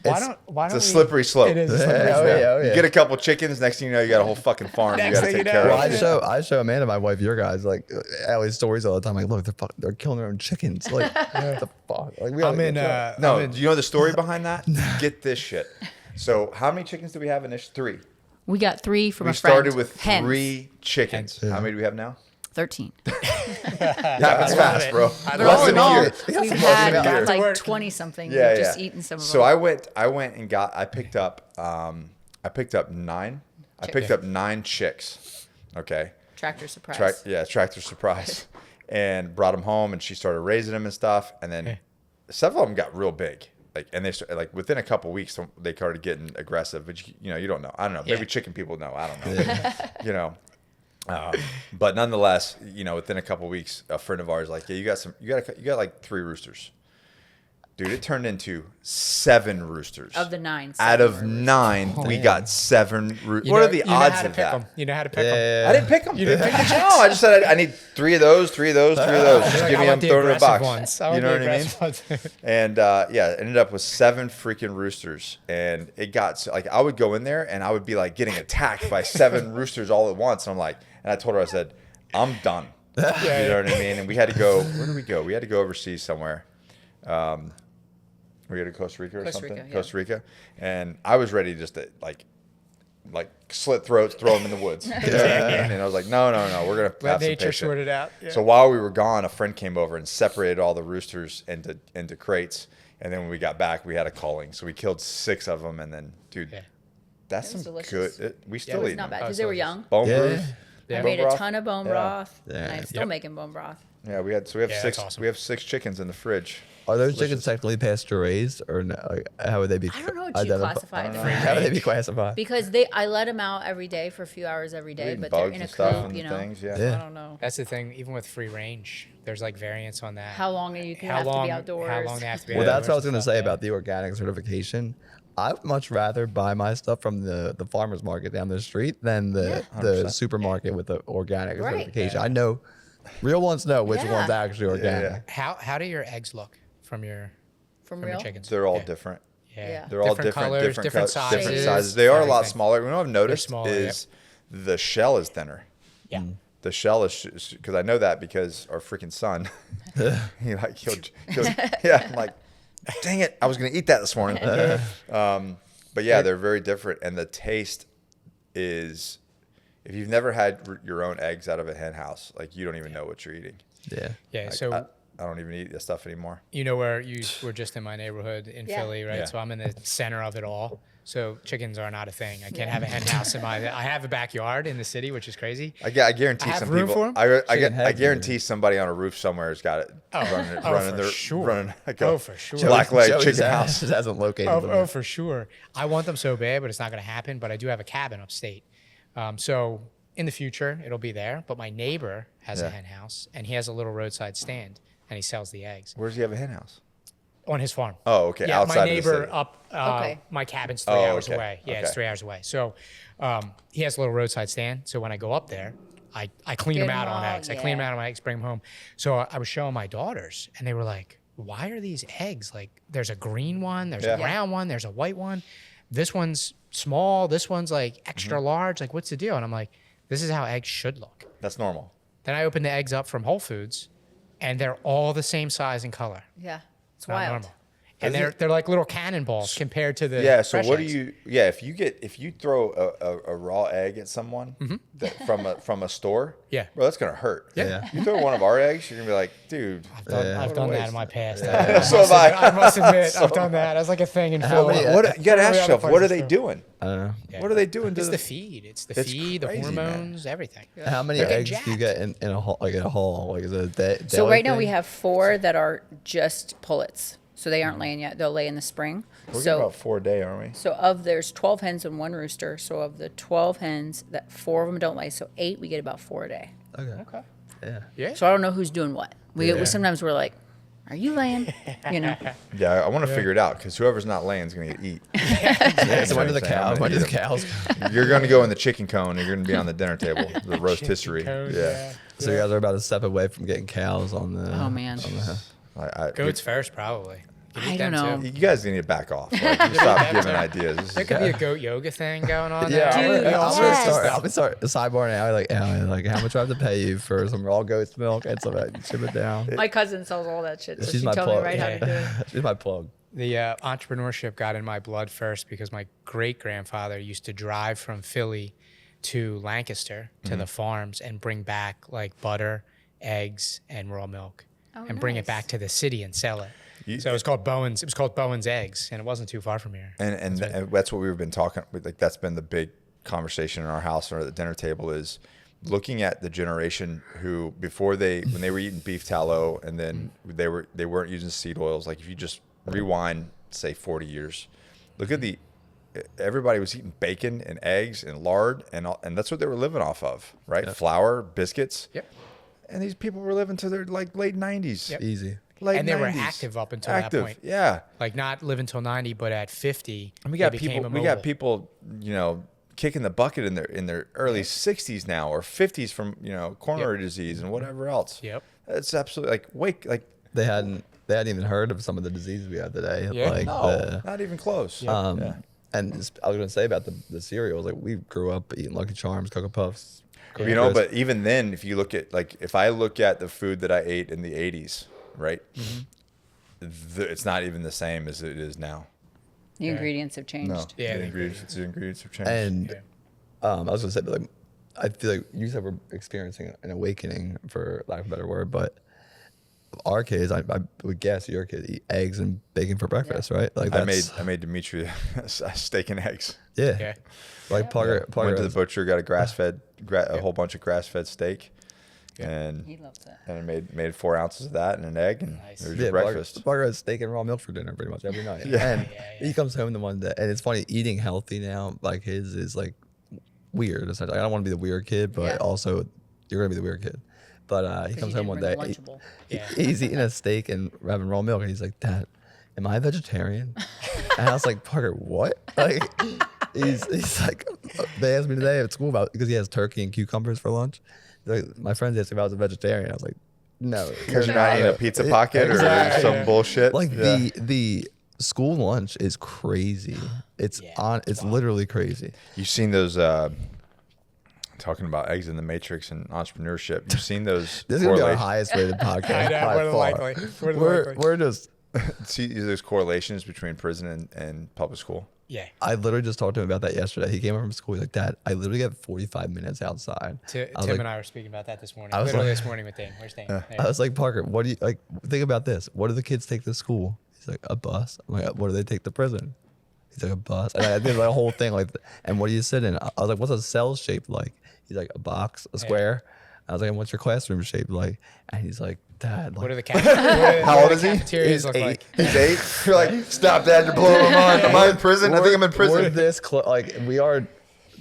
Why don't it's a we- slippery slope. It is a slippery Oh, slope. yeah, oh, You yeah. get a couple chickens, next thing you know, you got a whole fucking farm you Next got to thing you take care know. of. Well, I show Amanda, my wife, your guys, like Allie's stories all the time. Like, look, they're killing their own chickens. Like, what the fuck? Like, we I'm in. No, do you know the story behind that? Get this shit. So how many chickens do we have initially? 3. We got 3 from We a friend. started with Hens. 3 chickens. How many do we have now? 13. Happens fast, bro. But Less all than in a all, year. we've Less had than a year. like 20 something. Yeah, We've yeah. just eaten some of So them. I went and I picked up 9. I picked up 9 chicks. Okay. Tractor surprise. Tractor surprise. And brought them home, and she started raising them and stuff. And then several of them got real big. And they started, like within a couple weeks, they started getting aggressive. But you don't know. I don't know. Maybe chicken people know. I don't know. But nonetheless, within a couple weeks, a friend of ours like, yeah, you got like 3 roosters. Dude, it turned into 7 roosters. Of the 9. Out of 7 9, we got 7 roosters. What are the odds of that? You know how to pick them. I didn't pick them. You didn't pick the chicks? No, I just said I need 3 of those, 3 of those, 3 of those. Just give me them, throw it in a box. You know what I mean? And it ended up with 7 freaking roosters. And it got like I would go in there and I would be like getting attacked by 7 roosters all at once. And I'm like, and I told her, I said, I'm done. You know what I mean? And we had to go. Where did we go? We had to go overseas somewhere. We had to Costa Rica or Costa something. Rica, yeah. Costa Rica, and I was ready just to like slit throats, throw them in the woods. You know what I mean? And I was like, no, we're gonna Let have some nature patience. sort it out. Yeah. So while we were gone, a friend came over and separated all the roosters into crates. And then when we got back, we had a culling. So we killed 6 of them. And then, dude, that's It was some delicious. good. We still It was eat not them. bad because they were young. Bone Yeah. broth. Yeah. I Bone made a broth. ton of bone Yeah. broth. Yeah. And I'm still making bone broth. Yeah, we have 6. that's awesome. We have 6 chickens in the fridge. Are those chickens technically pasture raised or no? Like, how would they be? I don't know what you classify them How would they be classified? because I let them out every day for a few hours every day, Eating but they're bugs in a and stuff coop, and things. Yeah. I don't know. That's the thing. Even with free range, there's like variants on that. How long you can have to be outdoors. How long they have to be Well, that's what I was outdoors gonna and say stuff, about the organic certification. I would much rather buy my stuff from the farmers market down the street than the supermarket with the organic Right. certification. I know real ones know which Yeah. one's actually organic. Yeah. How do your eggs look from your real? chickens? They're all Yeah. different. Yeah. They're all different colors, different co- different sizes, sizes. They are a lot everything. smaller. What I've noticed smaller, is the shell is thinner. Yeah. The shell is because I know that because our freaking son, he'll I'm like, dang it, I was gonna eat that this morning. But yeah, they're very different, and the taste is. If you've never had your own eggs out of a hen house, like you don't even know what you're eating. Yeah. Yeah. Like, So I don't even eat this stuff anymore. you know where you were just in my neighborhood in Yeah. Philly, right? Yeah. So I'm in the center of it all. So chickens are not a thing. I can't have a hen house in my. I have a backyard in the city, which is crazy. I guarantee I have some room people. for 'em? I guarantee somebody on a roof somewhere has got it running like a For sure. black leg Joey's chicken ass house. hasn't located them Oh, yet. for sure. I want them so bad, but it's not going to happen. But I do have a cabin upstate. So in the future, it'll be there. But my neighbor has a hen house, and he has a little roadside stand, and he sells the eggs Where does he have a hen house? on his farm. Oh, okay. Yeah, Outside my of the neighbor city. up. Okay. My cabin's 3 Oh, hours okay. away. Yeah, it's Okay. 3 hours away. So he has a little roadside stand. So when I go up there, I clean Get them 'em out on all, eggs. I clean them yeah. out on eggs, bring them home. So I was showing my daughters, and they were like, "Why are these eggs like? There's a green one, there's Yeah. a brown one, there's a white one. This one's small. This one's like extra large. Like, what's the deal?" And I'm like, "This is how eggs should look." That's normal. Then I opened the eggs up from Whole Foods, and they're all the same size and color. Yeah, it's Not wild. normal. And Is they're like little cannonballs compared to the Yeah. So fresh what eggs. do you? Yeah. If you throw a raw egg at someone from a store, Yeah. bro, that's gonna hurt. Yeah. You throw one of our eggs, you're gonna be like, dude. I've done that in my past. So have I. I must admit, I've done that. That's like a thing in How Philly. many- What you gotta ask Other yourself, what are places they too. doing? I don't know. Yeah. What are they doing to It's the the feed. It's the It's feed, the crazy, man. hormones, everything. How many They're getting eggs do you get in a haul? Like in a haul? Like is it a So daily right now thing? we have 4 that are just pullets. So they aren't laying yet. They'll lay in the spring. We're getting So about 4 a day, aren't we? there's 12 hens and 1 rooster. So of the 12 hens, that 4 of them don't lay. So 8, we get about 4 a day. Okay. Okay. Yeah. Yeah. So I don't know who's doing what. We Yeah. sometimes we're like, "Are you laying?" You know. Yeah, I want to figure it out because whoever's not laying is gonna get eat. Yeah, so when do the Saying, I'm cows? gonna When do eat the 'em. cows? You're gonna go in the chicken cone and you're gonna be on the dinner table, the rotisserie. Cone, Yeah. So you guys are about to step away from getting cows on the. Oh man. Goats first, probably. You can I eat don't them, know. too. You guys need to back off. Like, you stop giving ideas. This There is, could be a goat yoga thing going on. Yeah, there. Dude, I'm gonna yes. start. I'm gonna start a sidebar now. Like how much do I have to pay you for some raw goat's milk and some ship it down? My cousin sells all that shit. So She's she my told me plug. right how to do it. She's my plug. The entrepreneurship got in my blood first because my great grandfather used to drive from Philly to Lancaster to the farms and bring back like butter, eggs, and raw milk, and bring it nice. back to the city and sell it. You- So it was called Bowen's. It was called Bowen's Eggs, and it wasn't too far from here. and that's what we've been talking. Like that's been the big conversation in our house or at the dinner table is looking at the generation who when they were eating beef tallow and then they weren't using seed oils. Like if you just rewind, say 40 years, look at everybody was eating bacon and eggs and lard and that's what they were living off of, right? Yep. Flour, biscuits. Yep. And these people were living to their like late 90s. Yep. Easy. Late And they were 90s. active up until that point. Yeah. Like not live until 90, but at 50, And we they got became people. We got immobile. people. Kicking the bucket in their early 60s now or 50s from coronary disease and whatever else. Yep. It's absolutely They hadn't even heard of some of the diseases we have today. Yeah. Like no, not even close. I was Yeah. gonna say about the cereals. Like we grew up eating Lucky Charms, Cocoa Puffs. Cookie Crisp. But even then, if you look at if I look at the food that I ate in the 80s, right, it's not even the same as it is now. The ingredients have changed. No, Yeah, the the ingredients have changed. And Yeah. I was gonna say, but like, I feel like you said we're experiencing an awakening, for lack of a better word. But our kids, I would guess your kids eat eggs and bacon for breakfast, right? Like I that's, made Dimitri a steak and eggs. yeah. Yeah. Like Parker Went to the has- butcher, got a whole bunch of grass-fed steak, and He loves it. and I made 4 ounces of that and an egg, and Nice. there's your breakfast. Parker has steak and raw milk for dinner pretty much every night. Yeah. And he comes home the one day, and it's funny, eating healthy now, like his is like weird. It's like, I don't want to be the weird kid, but Yeah. also you're gonna be the weird kid. But he comes home one day, he's eating a steak and having raw milk, and he's like, "Dad, am I a vegetarian?" And I was like, "Parker, what?" Like he's like, they asked me today at school about because he has turkey and cucumbers for lunch. He's like, my friends asked me if I was a vegetarian. I was like, "No, Because you're not eating a pizza pocket or Exactly. some bullshit. Like Yeah. the school lunch is crazy. It's it's literally crazy. You've seen those talking about eggs in the matrix and entrepreneurship. You've seen those This is gonna be our correlations. highest rated podcast. I know, by more than far. likely. More than likely. We're just. See those correlations between prison and public school. Yeah. I literally just talked to him about that yesterday. He came home from school. He's like, "Dad, I literally get 45 minutes outside." Tim I was like, and I were speaking about that this morning. I was Literally like- this morning with Dane. Where's Dane? I was like, "Parker, what do you like? Think about this. What do the kids take to school?" He's like, "A bus." I'm like, "What do they take to prison?" He's like, a bus. And I did the whole thing like, and what do you sit in? I was like, what's a cell shape like? He's like, a box, a square. I was like, and what's your classroom shape like? And he's like, Dad. Like, What are the cafeterias? How old is he? Cafeterias look like? He's 8. You're like, stop, Dad. You're blowing my mind. Am I in prison? I think I'm in We're prison. this like we are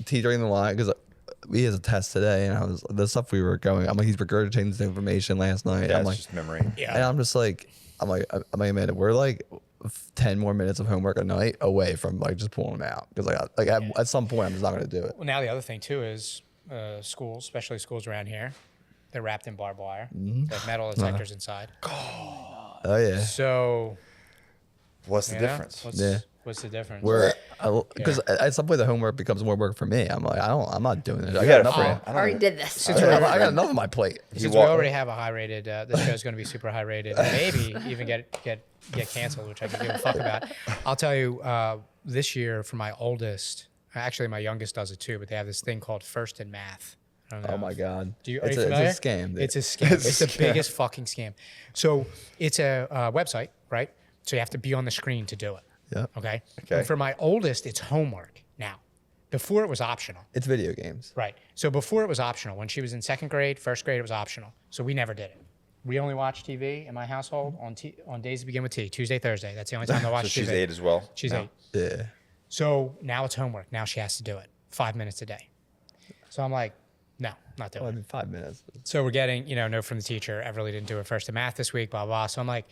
teetering the line because we had a test today, and I was the stuff we were going. I'm like, he's regurgitating this information last night. Yeah, I'm it's like, just memory. Yeah. and I'm like, Amanda, we're like 10 more minutes of homework a night away from like just pulling them out because at some point I'm just not gonna do it. Well, now the other thing too is schools, especially schools around here, they're wrapped in barbed wire. They have metal detectors inside. Oh yeah, So What's the you know, difference? What's the difference? because at some point the homework becomes more work for me. I'm like, I'm not doing this. I gotta got enough. find- I already did this. I got enough on my plate. Since we already have a high rated, this show's going to be super high rated, and maybe even get canceled, which I can give a fuck about. I'll tell you, this year for my oldest, actually my youngest does it too, but they have this thing called First in Math. I don't know. Oh my god, Are you it's familiar? a scam. Dude. It's a scam. It's the biggest fucking scam. So it's a website, right? So you have to be on the screen to do it. Yeah. Okay. Okay. And for my oldest, it's homework now. Before it was optional. It's video games. Right. So before it was optional. When she was in second grade, first grade, it was optional. So we never did it. We only watched TV in my household on days that begin with T, Tuesday, Thursday. That's the only time they watch So TV. she's 8 as well? She's No. 8. Yeah. So now it's homework. Now she has to do it 5 minutes a day. So I'm like, no, not doing Well, I it. mean, 5 minutes. So we're getting, note from the teacher, Everly didn't do her first in math this week, blah, blah. So I'm like,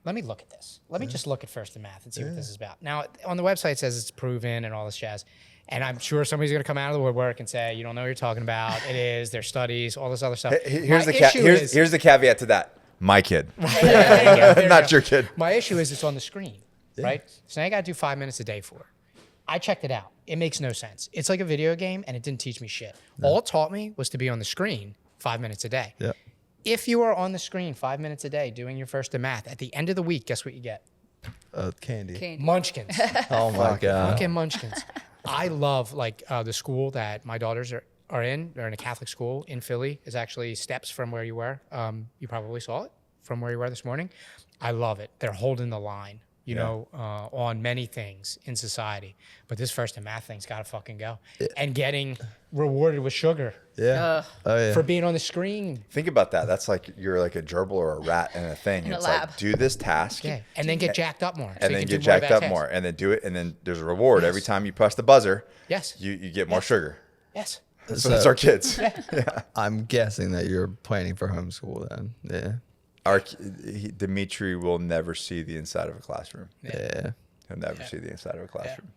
let me look at this. Let me just look at first in math and see what this is about. Now, on the website it says it's proven and all this jazz. And I'm sure somebody's going to come out of the woodwork and say, you don't know what you're talking about. It is, their studies, all this other stuff. Here's My the issue is- here's the caveat to that. My kid. There you Not go. your kid. My issue is it's on the screen, right? So now I got to do 5 minutes a day for it. I checked it out. It makes no sense. It's like a video game, and it didn't teach me shit. All it taught me was to be on the screen 5 minutes a day. Yeah. If you are on the screen 5 minutes a day doing your first in math, at the end of the week, guess what you get? Candy. Munchkins. Oh my god. Fucking munchkins. I love the school that my daughters are in. They're in a Catholic school in Philly. Is actually steps from where you were. You probably saw it from where you were this morning. I love it. They're holding the line, on many things in society. But this first in math thing's got to fucking go. And getting rewarded with sugar Yeah. Oh yeah. for being on the screen. Think about that. That's like you're like a gerbil or a rat in a thing. In a It's lab. like, do this task. Yeah. And then get jacked up more. And then get jacked up more. And then do it. And then there's a reward. Every time you press the buzzer, Yes. you get more sugar. Yes. So that's our kids. I'm guessing that you're planning for homeschool then. Yeah. Dimitri will never see the inside of a classroom. Yeah. He'll never see the inside of a classroom.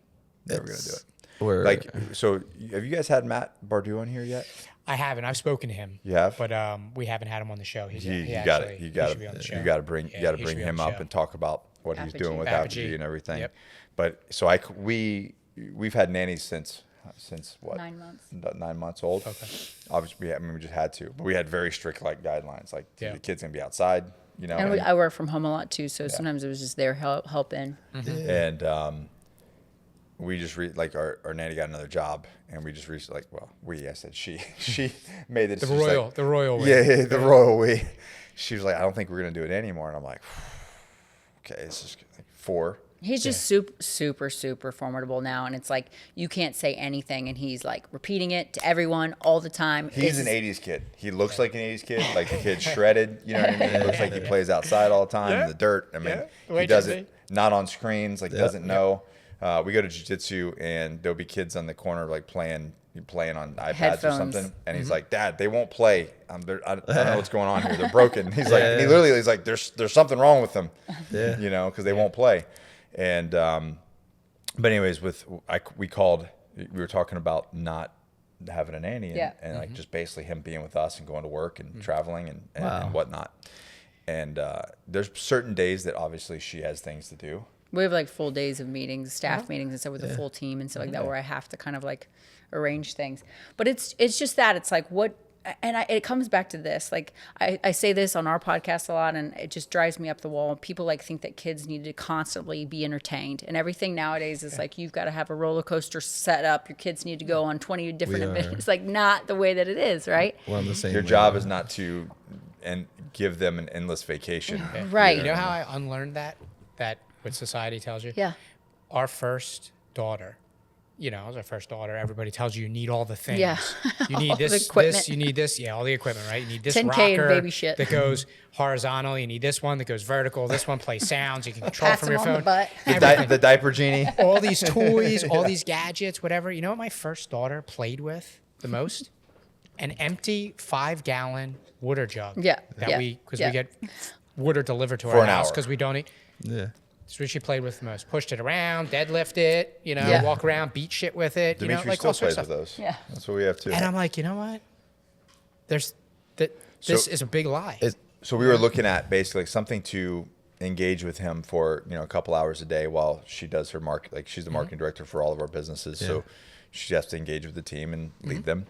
Never going to do it. We're So have you guys had Matt Bardou on here yet? I haven't. I've spoken to him. You have? But we haven't had him on the show. He You got got to bring him up and talk about what he's doing with Apogee. Apogee and everything. Yep. But so we've had nannies since what? 9 months. 9 months old. Okay. Obviously, we just had to, but we had very strict guidelines. Like Yeah. the kid's gonna be outside, And and, I work from home a lot too, so sometimes it was just there helping. and we just our nanny got another job, and we just recently I said she made the decision. The royal way. Yeah, the royal we. She was like, I don't think we're gonna do it anymore, and I'm like, okay, it's just 4. He's just super formidable now, and it's like you can't say anything, and he's like repeating it to everyone all the time. He's an 80s kid. He looks like an 80s kid. Like the kid's shredded. You know what I mean? It looks like he plays outside all the time in the dirt. I mean, he does it not on screens. Doesn't know. We go to jiu-jitsu, and there'll be kids on the corner playing on iPads Headphones. or something. And he's like, Dad, they won't play. I don't know what's going on here. They're broken. He's like, and he literally is like, there's something wrong with them. Yeah. Because they won't play. And but anyways, we were talking about not having a nanny and just basically him being with us and going to work and traveling and whatnot. And there's certain days that obviously she has things to do. We have full days of meetings, staff meetings and stuff with the full team and stuff like that, where I have to kind of arrange things. But it's just that it's it comes back to this. I say this on our podcast a lot, and it just drives me up the wall. People think that kids need to constantly be entertained, and everything nowadays is you've got to have a roller coaster set up. Your kids need to go on 20 different adventures. It's not the way that it is, right? we're on the same. Your job is not to give them an endless vacation. Right. You know how I unlearned that what society tells you? Yeah. Our first daughter. You know, it was our first daughter. Everybody tells you need all the things. Yeah. You need All the this, equipment. you need this. Yeah, all the equipment, right? You need this 10K rocker and baby shit. that goes horizontal. You need this one that goes vertical. This one plays sounds. You can control Pats from him your on the phone. butt. Everything. The diaper genie. All these toys, all these gadgets, whatever. You know what my first daughter played with the most? An empty 5-gallon water jug. Yeah, That yeah, we yeah. get water delivered to For our an house hour. because we don't eat. Yeah. That's what she played with the most. Pushed it around, deadlift it, you know, Yeah. walk around, beat shit with it. Dimitri you know, like still all sorts plays of with stuff. those. Yeah. That's what we have too. And I'm like, you know what? This is a big lie. So we were looking at basically something to engage with him for, a couple hours a day while she does her market. Like she's the marketing director for all of our businesses. So she has to engage with the team and lead them.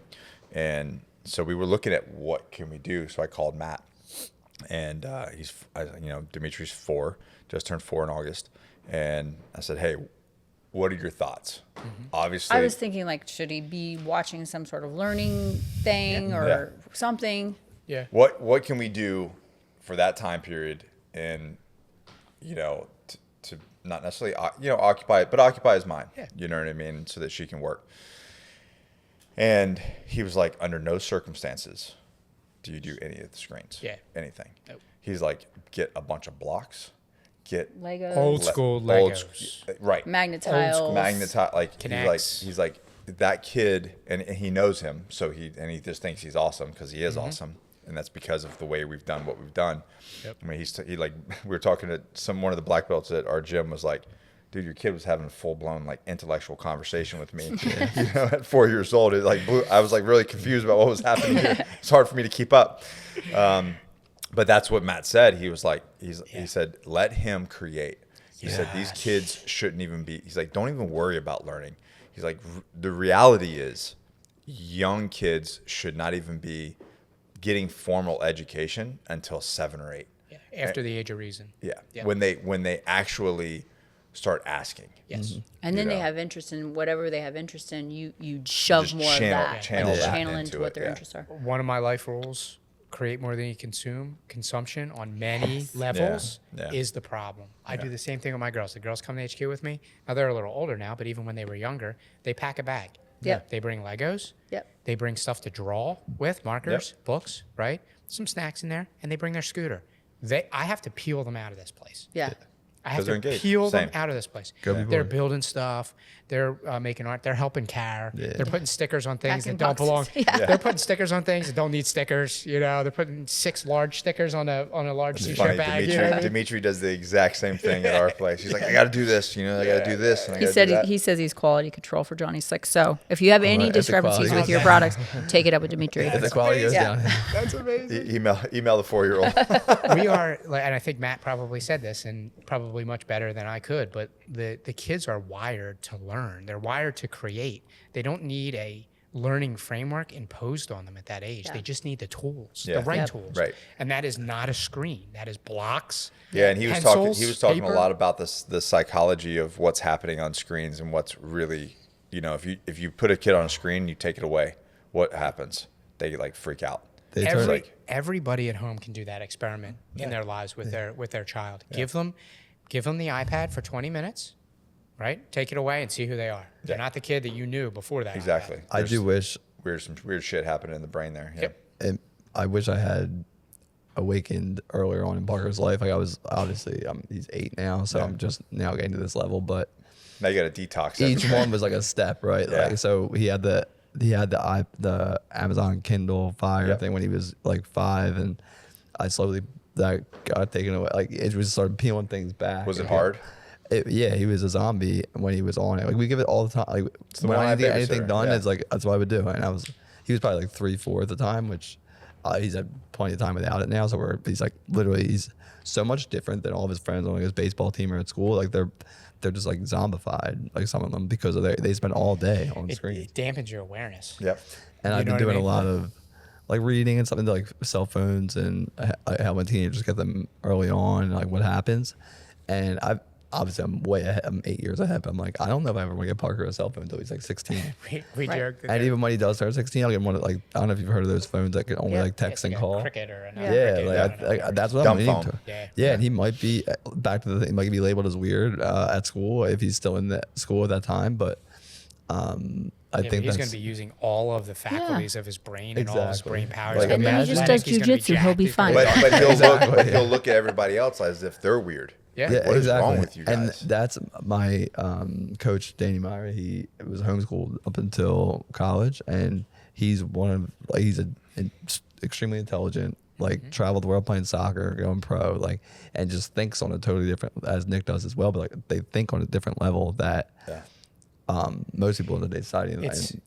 And so we were looking at what can we do. So I called Matt, and Dimitri's 4, just turned 4 in August. And I said, hey, what are your thoughts? Obviously, I was thinking, like, should he be watching some sort of learning thing or something? Yeah. what can we do for that time period, and to not necessarily occupy it, but occupy his mind. Yeah. You know what I mean, so that she can work. And he was like, under no circumstances do you do any of the screens. Yeah. Anything. Nope. He's like, get a bunch of blocks, get Legos. Old school old Legos. sc- right. Magnetiles. Magnetite, like Connects. he's like that kid, and he knows him, so he just thinks he's awesome because he is awesome, and that's because of the way we've done what we've done. Yep. I mean, we were talking to one of the black belts at our gym was like, dude, your kid was having a full blown like intellectual conversation with me. At 4 years old, it like blew. I was like really confused about what was happening here. It's hard for me to keep up. But that's what Matt said. He was like, he said, let him create. He said, these kids shouldn't even be, he's like, don't even worry about learning. He's like, the reality is young kids should not even be getting formal education until 7 or 8. Yeah. After the age of reason. Yeah. Yeah. When they actually start asking. Yes. And then You they know. have interest in whatever they have interest in. You shove Just more channel- of that. channel and that channel into into it, what their yeah. interests are. One of my life rules, create more than you consume. Consumption on many levels Yeah. is the problem. I do the same thing with my girls. The girls come to HQ with me. Now they're a little older now, but even when they were younger, they pack a bag. Yep. They bring Legos. Yep. They bring stuff to draw with, markers, books, right? Some snacks in there, and they bring their scooter. I have to peel them out of this place. Yeah. I have 'Cause they're to engaged. peel them Same. out of this place. Go be They're boy. building stuff. They're making art. They're helping Car. Yeah. They're putting stickers on things Packing that don't belong. boxes. Yeah. They're putting stickers on things that don't need stickers. You know, they're putting 6 large stickers on a large It's t-shirt funny. bag. You know what I mean? Dimitri does the exact same thing at our place. He's like, I got to do this. I got to do this. And I He gotta said do that. he says he's quality control for Johnny Slick. So if you have any right, it's a discrepancies quality. with your products, take it up with Dimitri. If the quality goes Yeah. down. That's amazing. Email the 4-year-old. We are, and I think Matt probably said this, and probably much better than I could. But the kids are wired to learn. They're wired to create. They don't need a learning framework imposed on them at that age. Yeah. They just need the tools, Yeah. the right Yep. tools. Right. And that is not a screen. That is blocks. Yeah, and he was pencils, talking paper. a lot about the psychology of what's happening on screens and what's really, if you put a kid on a screen, you take it away, what happens? They like freak out. They turn Everybody at home can do that experiment in their lives with their child. Give them the iPad for 20 minutes, right? Take it away and see who they are. They're not the kid that you knew before that. Exactly. iPad. I do wish, Some weird shit happening in the brain there. Yeah. Yep. and I wish I had awakened earlier on in Parker's life. Like I was obviously, he's 8 now, so I'm just now getting to this level. But Now you got to detox. each everything. one was like a step, right? Yeah. Like so he had the Amazon Kindle Fire Yep. thing when he was like 5, and I slowly that got taken away. Like it just started peeling things back. Was it hard? Yeah, he was a zombie when he was on it. Like we give it all the time. Like the when one I I need to get anything babysitter, done, yeah. it's like that's what I would do. And he was probably like 3-4 at the time, which he's had plenty of time without it now. So he's like literally he's so much different than all of his friends on like his baseball team or at school. Like they're just like zombified, like some of them, because of they spend all day on screen. It dampens your awareness. Yep. And You I've know been what I doing a mean? lot of like reading and something like cell phones and how when teenagers get them early on, like what happens. And obviously I'm way ahead. I'm 8 years ahead, but I'm like, I don't know if I ever want to get Parker a cell phone until he's like 16. We Right. joked. And even when he does start 16, I'll get one of, like, I don't know if you've heard of those phones that can only like text and call. Cricket or an Yeah, that's what Dumb I'm leaning phone. to. Yeah, and he might be back to the thing. He might be labeled as weird at school if he's still in the school at that time. But I think he's that's going to be using all of the faculties of his brain and all of his Exactly. brain powers. Like, And then he just does jujitsu. He'll be fine. But he'll look at everybody else as if they're weird. Yeah. Yeah, What is exactly. wrong with you And guys? that's my coach, Danny Meyer. He was homeschooled up until college, and he's extremely intelligent. Like traveled the world playing soccer, going pro, like, and just thinks on a totally different, as Nick does as well. But like they think on a different level that most people in today's society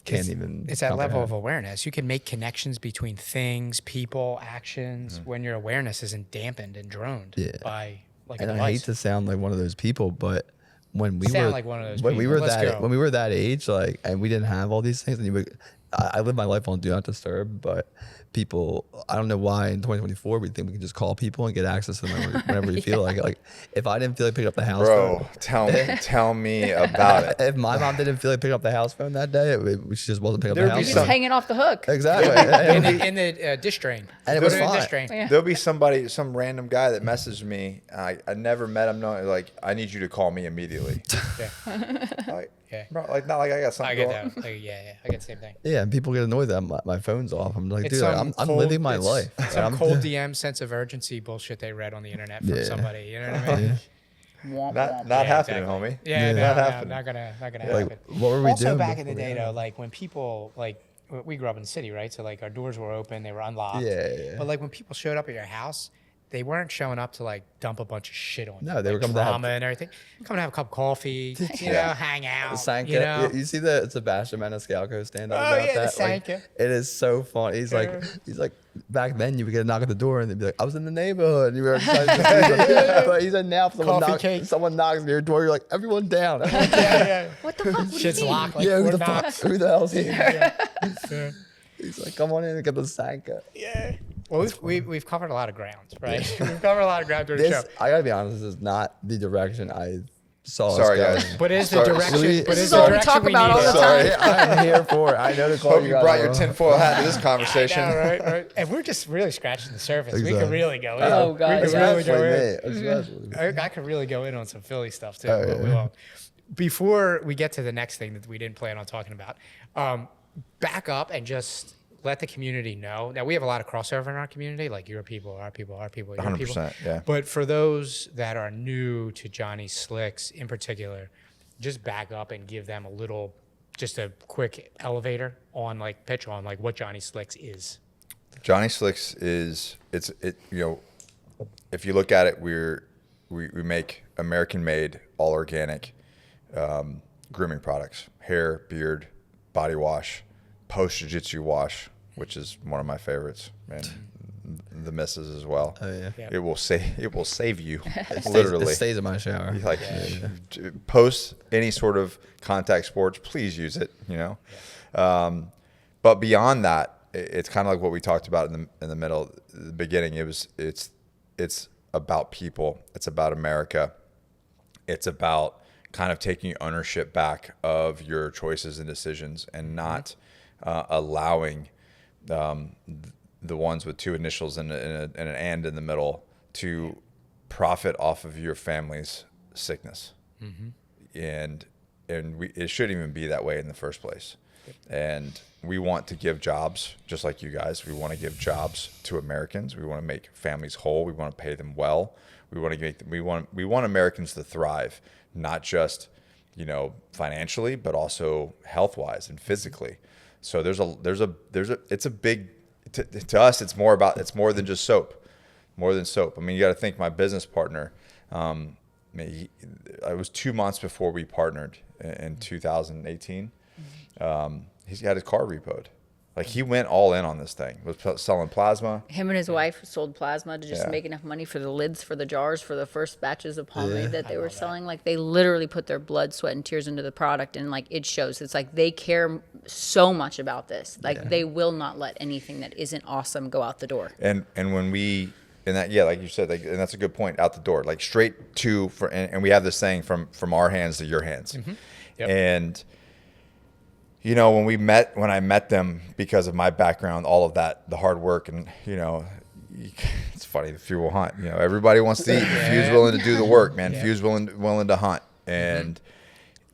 can't even. It's that level of comprehend. awareness. You can make connections between things, people, actions when your awareness isn't dampened and droned by like a And I device. hate to sound like one of those people, but when we Sound were like one of those when we people. were Let's go. when we were that age, like, and we didn't have all these things, and I live my life on do not disturb, but people, I don't know why in 2024 we think we can just call people and get access to them whenever we feel like it. Like, if I didn't feel like picking up the house Bro, phone, tell me about it. if my mom didn't feel like picking up the house phone that day, she just wasn't picking up There'd the be house Just phone. hanging off the hook. Exactly. in the dish drain. And it Go was to the fine. dish drain. Yeah. There'll be some random guy that messaged me. I never met him. No, like, I need you to call me immediately. Like, Yeah. bro, like, not like I got something I get going. that. Like, yeah, I get the same thing. Yeah, and people get annoyed that my phone's off. I'm like, It's dude, like, some I'm cold- living my it's life. Some I'm- cold DM sense of urgency bullshit they read on the internet from Yeah. somebody. You know what I mean? Womp, Not womp. not Yeah, happening, exactly. homie. Yeah, Not no, happening. not gonna Like, happen. what were we Also, doing back in the before we day, had though, it? like when people we grew up in the city, right? So like our doors were open, they were unlocked. Yeah. But like when people showed up at your house, they weren't showing up to like dump a bunch of shit on you. No, they were like coming to have- drama and everything. Come and have a cup of coffee, you know, hang out. Sanka, You know? you see the Sebastian Maniscalco stand up Oh, about yeah, the that? Like, Sanka. it is so fun. He's like, back then you would get a knock at the door and they'd be like, I was in the neighborhood. And you were excited to see them. But he said now if Coffee cake. someone knocks on your door, you're like, everyone down. yeah. What the fuck? What do you Shit's mean? locked. Like yeah, who Fort the fuck? Knox. Who the hell's here? Yeah. He's like, come on in and get the Sanka. Yeah. Well, we've covered a lot of ground, right? We've covered a lot of ground during the This, show. I gotta be honest, this is not the direction I saw us Sorry, going. guys. But is the Sorry. direction? This But is is the all we direction talk about all needed. the time. Sorry, I'm here for it. I know to call Hope you you guys brought your out. tinfoil hat to this I conversation. know, right? And we're just really scratching the surface. We could Exactly. really go in. Oh, God, we could yeah. really go in. Especially. I could really go in on some Philly stuff too. Oh, but we yeah. won't. Before we get to the next thing that we didn't plan on talking about, back up and just let the community know. Now we have a lot of crossover in our community, like your people, our people, our people, your people. 100%, yeah. But for those that are new to Johnny Slicks in particular, just back up and give them just a quick elevator on pitch on what Johnny Slicks is. Johnny Slicks is if you look at it, we make American-made, all organic grooming products: hair, beard, body wash, post jiu-jitsu wash, which is one of my favorites, and the misses as well. Oh, yeah. Yeah. It will save you It literally. stays in my shower. Like post any sort of contact sports, please use it. But beyond that, it's kind of like what we talked about in the middle, the beginning. It's about people. It's about America. It's about kind of taking ownership back of your choices and decisions, and not allowing the ones with two initials and an and in the middle to profit off of your family's sickness. And it shouldn't even be that way in the first place. And we want to give jobs, just like you guys. We want to give jobs to Americans. We want to make families whole. We want to pay them well. We want Americans to thrive, not just financially, but also health-wise and physically. So it's a big, to us, it's more than just soap, more than soap. I mean, you got to think my business partner, it was 2 months before we partnered in 2018. He's got his car repoed. Like, he went all in on this thing. Was selling plasma. Him and his wife sold plasma to just Yeah. make enough money for the lids for the jars for the first batches of pomade that they were selling. Like, they literally put their blood, sweat, and tears into the product, and it shows. It's like they care so much about this. Like, they will not let anything that isn't awesome go out the door. And when we and that, yeah, like you said, like, and that's a good point, out the door, like straight to, and we have this saying, from our hands to your hands. Yep. And, you know, when I met them, because of my background, all of that, the hard work, and, you know, it's funny, the few will hunt, you know, everybody wants to eat. Few's willing to do the work, man. Few's willing to hunt. And,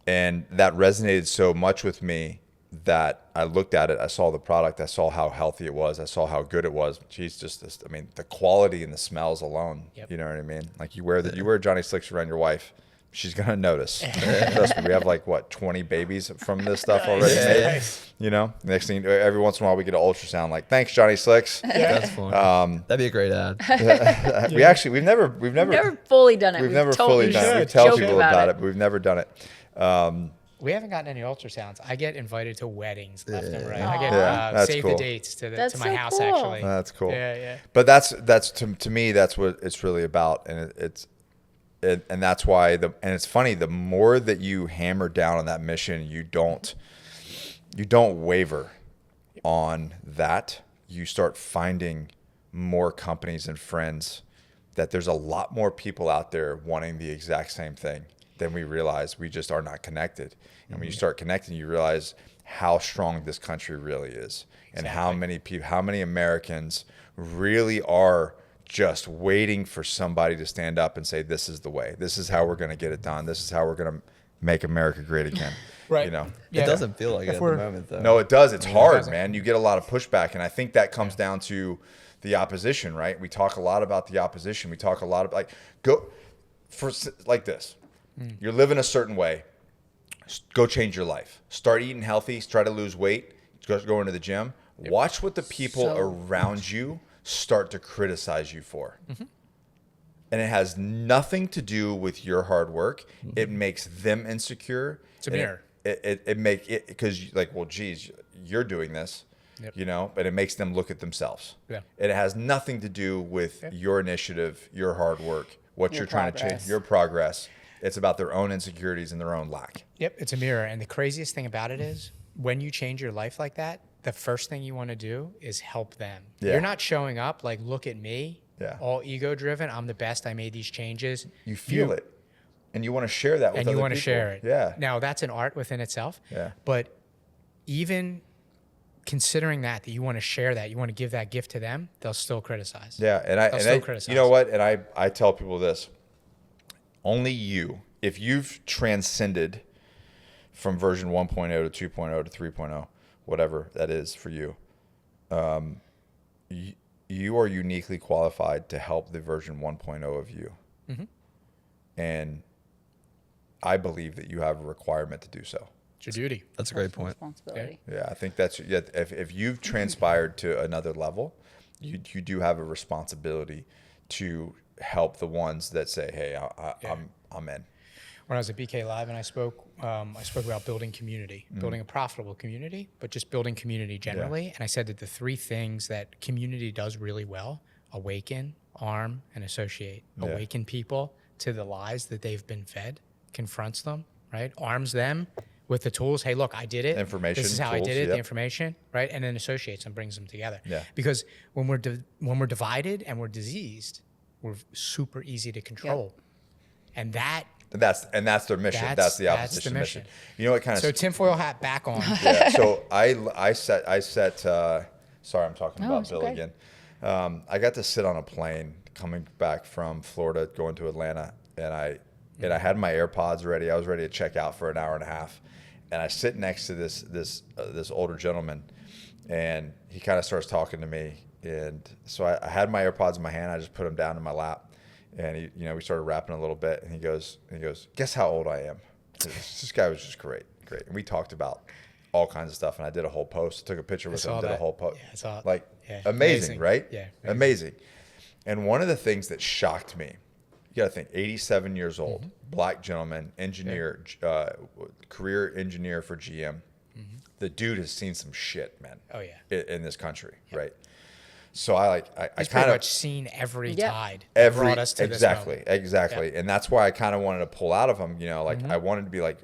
and that resonated so much with me that I looked at it, I saw the product, I saw how healthy it was, I saw how good it was. Geez, just this, I mean, the quality and the smells alone, you know what I mean? Like you wear Johnny Slicks around your wife, she's gonna notice. Trust me, we have like 20 babies from this stuff already made. You know, next thing, every once in a while we get an ultrasound, like, thanks Johnny Slicks. That's fun. That'd be a great ad. We've never fully done it. We've never fully done it. We tell people about it, but we've never done it. We haven't gotten any ultrasounds. I get invited to weddings left and right. I Yeah, get that's save cool. the dates to my so house, cool. actually. That's cool. Yeah. But that's to me, that's what it's really about, and and that's why and it's funny, the more that you hammer down on that mission, you don't waver on that. You start finding more companies and friends, that there's a lot more people out there wanting the exact same thing than we realize. We just are not connected. And when you start connecting, you realize how strong this country really is, and how many Americans really are just waiting for somebody to stand up and say, this is the way, this is how we're going to get it done, this is how we're going to make America great again. Right. You know, It doesn't feel like it at the moment, though. no, it does. It's hard, man. You get a lot of pushback, and I think that comes down to the opposition, right? We talk a lot about the opposition. We talk a lot about, like, go for like this. You're living a certain way. Go change your life. Start eating healthy. Try to lose weight. Go into the gym. Watch what the people around you start to criticize you for. And it has nothing to do with your hard work. It makes them insecure. It's a mirror. It make it, because, like, well, geez, you're doing this, you know, but it makes them look at themselves. Yeah. It has nothing to do with your initiative, your hard work, what you're trying to change, progress. your progress. It's about their own insecurities and their own lack. Yep, it's a mirror. And the craziest thing about it is, when you change your life like that, the first thing you want to do is help them. Yeah. You're not showing up like, look at me, Yeah. all ego driven. I'm the best. I made these changes. You feel it, and you want to share that with And other you want to people. share it. Yeah. Now, that's an art within itself. Yeah. But even considering that you want to share that, you want to give that gift to them, they'll still criticize. Yeah, and still I criticize. you know what? And I tell people this: only you, if you've transcended from version 1.0 to 2.0 to 3.0, whatever that is for you, you are uniquely qualified to help the version 1.0 of you. And I believe that you have a requirement to do so. It's your duty. That's a great point. Responsibility. Yeah, I think that's, yeah, if you've transpired to another level, you do have a responsibility to help the ones that say, hey, I'm in. When I was at BK Live and I spoke about building community, building a profitable community, but just building community generally. And I said that the three things that community does really well: awaken, arm, and associate. Awaken people to the lies that they've been fed, confronts them, right? Arms them with the tools. Hey, look, I did it. Information, This is how I tools, did it. yep. The information, right? And then associates and brings them together. Yeah. Because when we're divided and we're diseased, we're super easy to control. And that's their mission. That's the opposition mission. You know what kind of so tinfoil hat back on. yeah. So I set. Sorry, I'm talking about it's Bill okay. again. I got to sit on a plane coming back from Florida, going to Atlanta, and I had my AirPods ready. I was ready to check out for an hour and a half, and I sit next to this older gentleman, and he kind of starts talking to me, and so I had my AirPods in my hand. I just put them down in my lap, and we started rapping a little bit, and he goes, guess how old I am? This guy was just great, and we talked about all kinds of stuff, and I did a whole post, took a picture with him, did a whole post. Yeah, I saw it. Like, Yeah, amazing, right? Yeah, amazing. And one of the things that shocked me, you got to think, 87 years old, black gentleman, engineer, career engineer for GM. The dude has seen some shit, man. Oh yeah. In this country, right? So I He's kind pretty of much seen every tide that every brought us to this moment. exactly, and that's why I kind of wanted to pull out of him. Like I wanted to be like,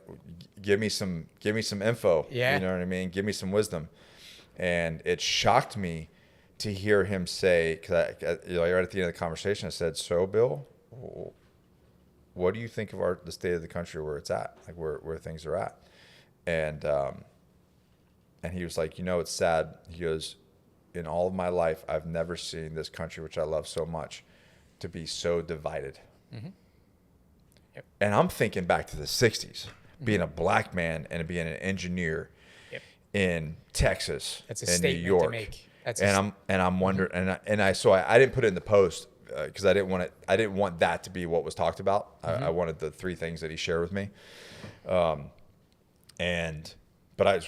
give me some info. Yeah. You know what I mean? Give me some wisdom. And it shocked me to hear him say, because right at the end of the conversation, I said, "So, Bill, what do you think of the state of the country, where it's at, like where things are at?" And he was like, "It's sad." He goes, "In all of my life, I've never seen this country, which I love so much, to be so divided." Mm-hmm. Yep. And I'm thinking back to the '60s, being a black man and being an engineer in Texas, That's a in New statement York. to make. I'm wondering, and I didn't put it in the post because I didn't want that to be what was talked about. I wanted the 3 things that he shared with me, but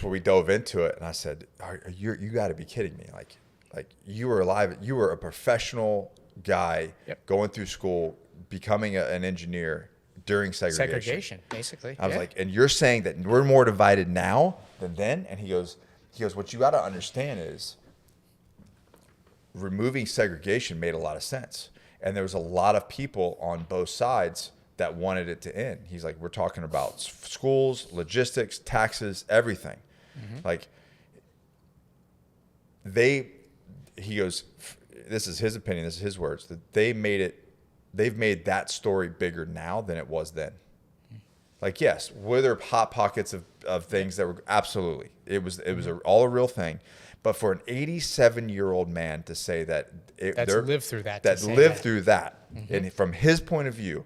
we dove into it, and I said, "You got to be kidding me! Like you were alive, you were a professional guy going through school, becoming an engineer during segregation, basically." I was like, "And you're saying that we're more divided now than then?" And he goes, "What you got to understand is removing segregation made a lot of sense. And there was a lot of people on both sides that wanted it to end." He's like, "We're talking about schools, logistics, taxes, everything." Like he goes, this is his opinion, this is his words, that they've made that story bigger now than it was then. Like, yes, were there hot pockets of things that were absolutely, it was all a real thing. But for an 87-year-old man to say that lived through that, and from his point of view,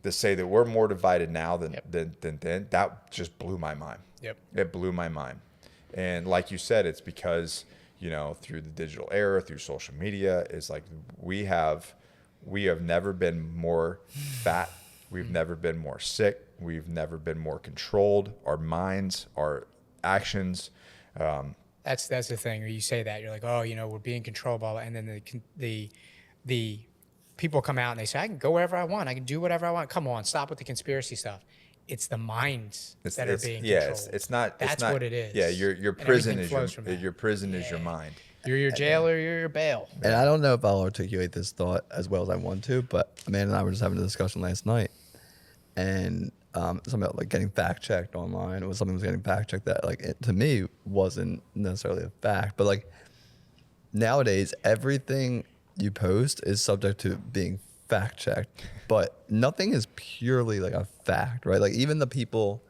to say that we're more divided now than then, that just blew my mind. Yep. It blew my mind. And like you said, it's because, through the digital era, through social media, it's like we have never been more fat. We've never been more sick. We've never been more controlled. Our minds, our actions. That's the thing. Where you say that, you're like, "Oh, we're being controlled by," and then the people come out and they say, "I can go wherever I want. I can do whatever I want." Come on, stop with the conspiracy stuff. It's the minds that are being controlled. It's not. That's it's not, what it is. Yeah, your prison is your your mind. You're your jail or you're your bail. And I don't know if I'll articulate this thought as well as I want to, but Amanda and I were just having a discussion last night, and something about like getting fact checked online. It was something that was getting fact checked that to me wasn't necessarily a fact, but like nowadays everything you post is subject to being fact checked, but nothing is purely like a fact, right? Like even the people,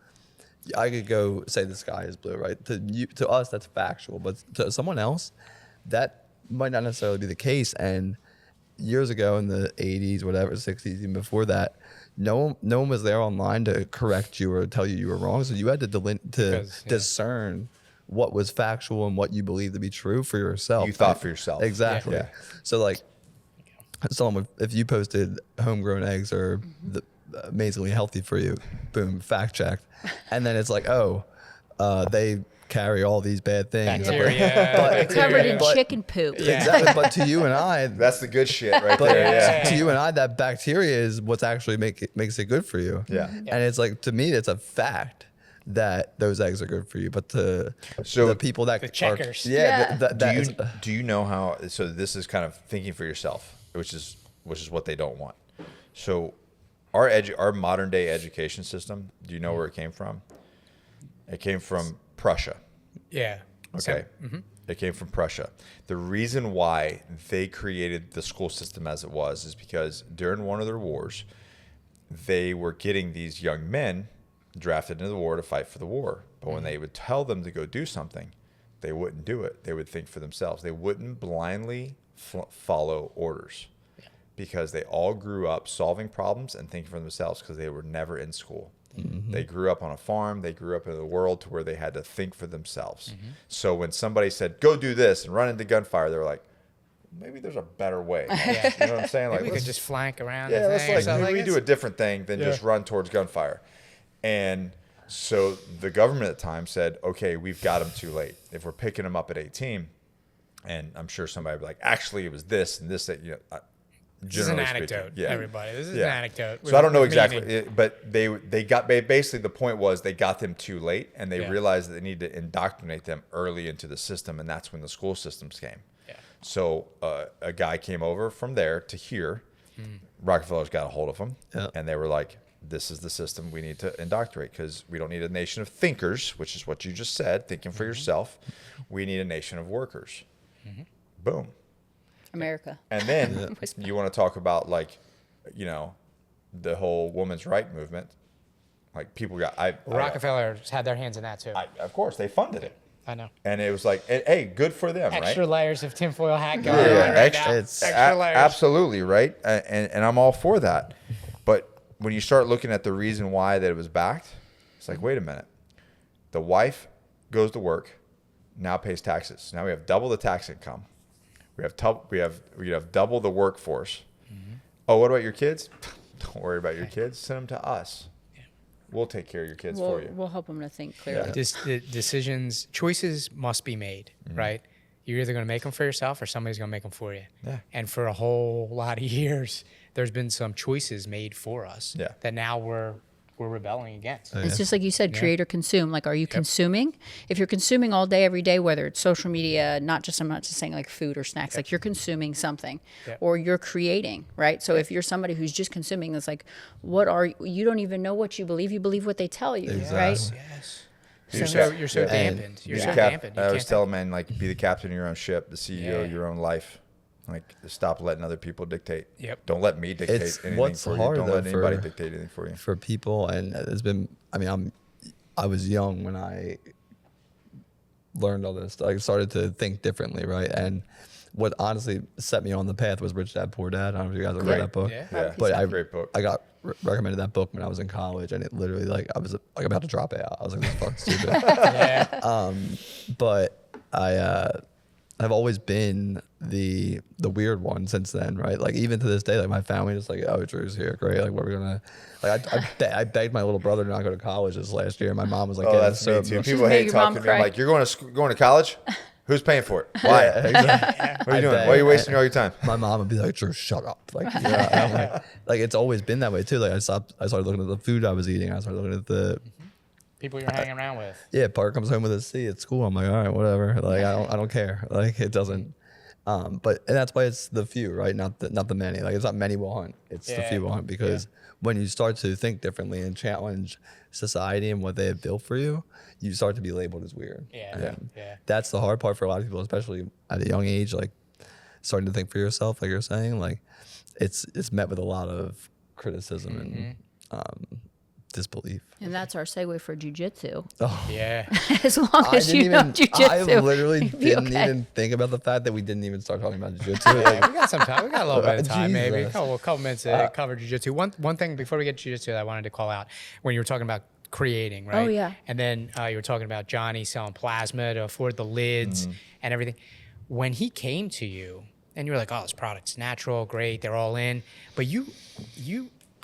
I could go say the sky is blue, right? To us that's factual, but to someone else that might not necessarily be the case. And years ago in the 80s, whatever, 60s, even before that, no one was there online to correct you or tell you were wrong. So you had to discern what was factual and what you believed to be true for yourself. You thought for yourself. Exactly. Yeah. So like someone, if you posted homegrown eggs are amazingly healthy for you, boom, fact checked. And then it's like, they carry all these bad things. Bacteria. Covered in chicken poop. Exactly. But to you and I, That's the good shit right there. Yeah. to you and I, that bacteria is what's actually makes it good for you. Yeah. And it's like, to me, it's a fact that those eggs are good for you. But the people that the checkers. Do you know how? So this is kind of thinking for yourself, which is what they don't want. So our modern day education system. Do you know where it came from? It came from Prussia. Yeah. Okay. It came from Prussia. The reason why they created the school system as it was is because during one of their wars, they were getting these young men drafted into the war to fight for the war. But when they would tell them to go do something, they wouldn't do it. They would think for themselves. They wouldn't blindly follow orders because they all grew up solving problems and thinking for themselves because they were never in school. They grew up on a farm. They grew up in a world to where they had to think for themselves. So when somebody said, "Go do this," and run into gunfire, they were like, maybe there's a better way. You know what I'm saying? Like, we could just flank around. Yeah, let's maybe we do a different thing than just run towards gunfire. And so the government at the time said, "Okay, we've got them too late. If we're picking them up at 18," and I'm sure somebody would be like, "Actually, it was this and this that This is an anecdote, everybody. This is an anecdote. So I don't know exactly, but they got basically the point was they got them too late, and they realized that they needed to indoctrinate them early into the system, and that's when the school systems came. Yeah. So a guy came over from there to here. Rockefeller's got a hold of them, and they were like, "This is the system we need to indoctrinate because we don't need a nation of thinkers, which is what you just said, thinking for yourself. We need a nation of workers." Boom. America. And then you want to talk about like, you know, the whole women's right movement. Like people got, Rockefeller's had their hands in that too. of course, they funded it. I know. And it was like, hey, good for them, Extra right? layers of tinfoil hat going Yeah, on right extra, now. it's Extra layers. absolutely, right? And I'm all for that. But when you start looking at the reason why that it was backed, it's like, wait a minute. The wife goes to work, now pays taxes. Now we have double the tax income. We have double the workforce. Mm-hmm. Oh, what about your kids? Don't worry about your kids. Send them to us. We'll take care of your kids for you. We'll help them to think clearly. Choices must be made, right? You're either going to make them for yourself or somebody's going to make them for you. Yeah. And for a whole lot of years, there's been some choices made for us that now we're rebelling against. It's just like you said, create or consume. Like, are you consuming? If you're consuming all day, every day, whether it's social media, I'm not just saying like food or snacks, like you're consuming something or you're creating, right? So if you're somebody who's just consuming, that's like, you don't even know what you believe what they tell you, right? Yes. So You're so dampened. You're so I dampened. You always can't tell men, like, be the captain of your own ship, the CEO of your own life. Like, stop letting other people dictate. Yep. Don't let me dictate anything what's for you. hard, Don't though, let anybody dictate anything for you. for people, and it's been. I mean, I was young when I learned all this. I started to think differently, right? And what honestly set me on the path was Rich Dad Poor Dad. I don't know if you guys have read that book. Yeah. But Great book. I got recommended that book when I was in college, and it literally, like, I was like about to drop out. I was like, this is fucking stupid. But I've always been the weird one since then, right? Like, even to this day, like, my family is like, oh, Drew's here, great. Like, what are we gonna? Like, I begged my little brother to not go to college this last year. My mom was like, Oh, getting that's so me too. emotional. People made hate your mom talking to me. I'm cry. like, you're going to college? Who's paying for it? Why? Yeah, exactly. What are you doing? Why are you wasting all your time? My mom would be like, Drew, shut up. Like, and I'm like, it's always been that way too. Like, I started looking at the food I was eating. I started looking at the People you're hanging around with. Parker comes home with a C at school. I'm like, all right, whatever. Like, I don't care. Like, it doesn't. And that's why it's the few, right? Not the many. Like, it's not many will hunt. It's the few will hunt, because when you start to think differently and challenge society and what they have built for you, you start to be labeled as weird. Yeah. That's the hard part for a lot of people, especially at a young age, like starting to think for yourself, like you're saying. Like, it's met with a lot of criticism and disbelief. And that's our segue for jiu-jitsu. Yeah. As long as you know jiu-jitsu. I literally you'll be didn't okay. even think about the fact that we didn't even start talking about jiu-jitsu. We got some time. We got a little bit of time, maybe. Jesus. A couple minutes to cover jiu-jitsu. One thing before we get to jiu-jitsu that I wanted to call out, when you were talking about creating, right? Oh, yeah. And then you were talking about Johnny selling plasma to afford the lids and everything. When he came to you and you were like, oh, this product's natural, great, they're all in. But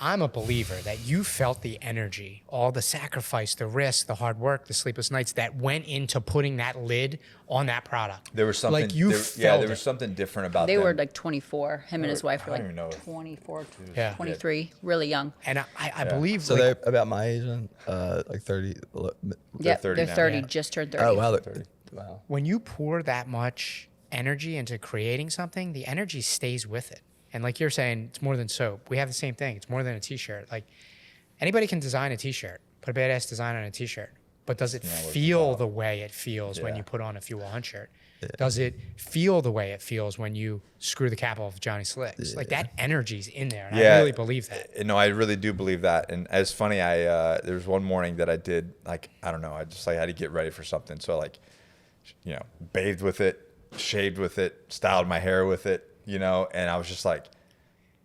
I'm a believer that you felt the energy, all the sacrifice, the risk, the hard work, the sleepless nights that went into putting that lid on that product. There was something. Like, you felt there it. was something different about They them. were like 24. Him and his wife were I don't even know like if- 24, Yeah. 23, really young. And I believe, So like, they're about my age, and like 30. Yeah, 30 they're now. 30, Yeah. just turned 30. Oh wow, wow. when you pour that much energy into creating something, the energy stays with it. And like you're saying, it's more than soap. We have the same thing. It's more than a t-shirt. Like, anybody can design a t-shirt, put a badass design on a t-shirt, but does it feel the way it feels when you put on a Fuel Hunt shirt? Does it feel the way it feels when you screw the cap off Johnny Slicks? Like, that energy's in there. And I really believe that. No, I really do believe that. And it's funny, there was one morning that I did, like, I don't know, I just like had to get ready for something. So, like, you know, bathed with it, shaved with it, styled my hair with it, you know, and I was just like,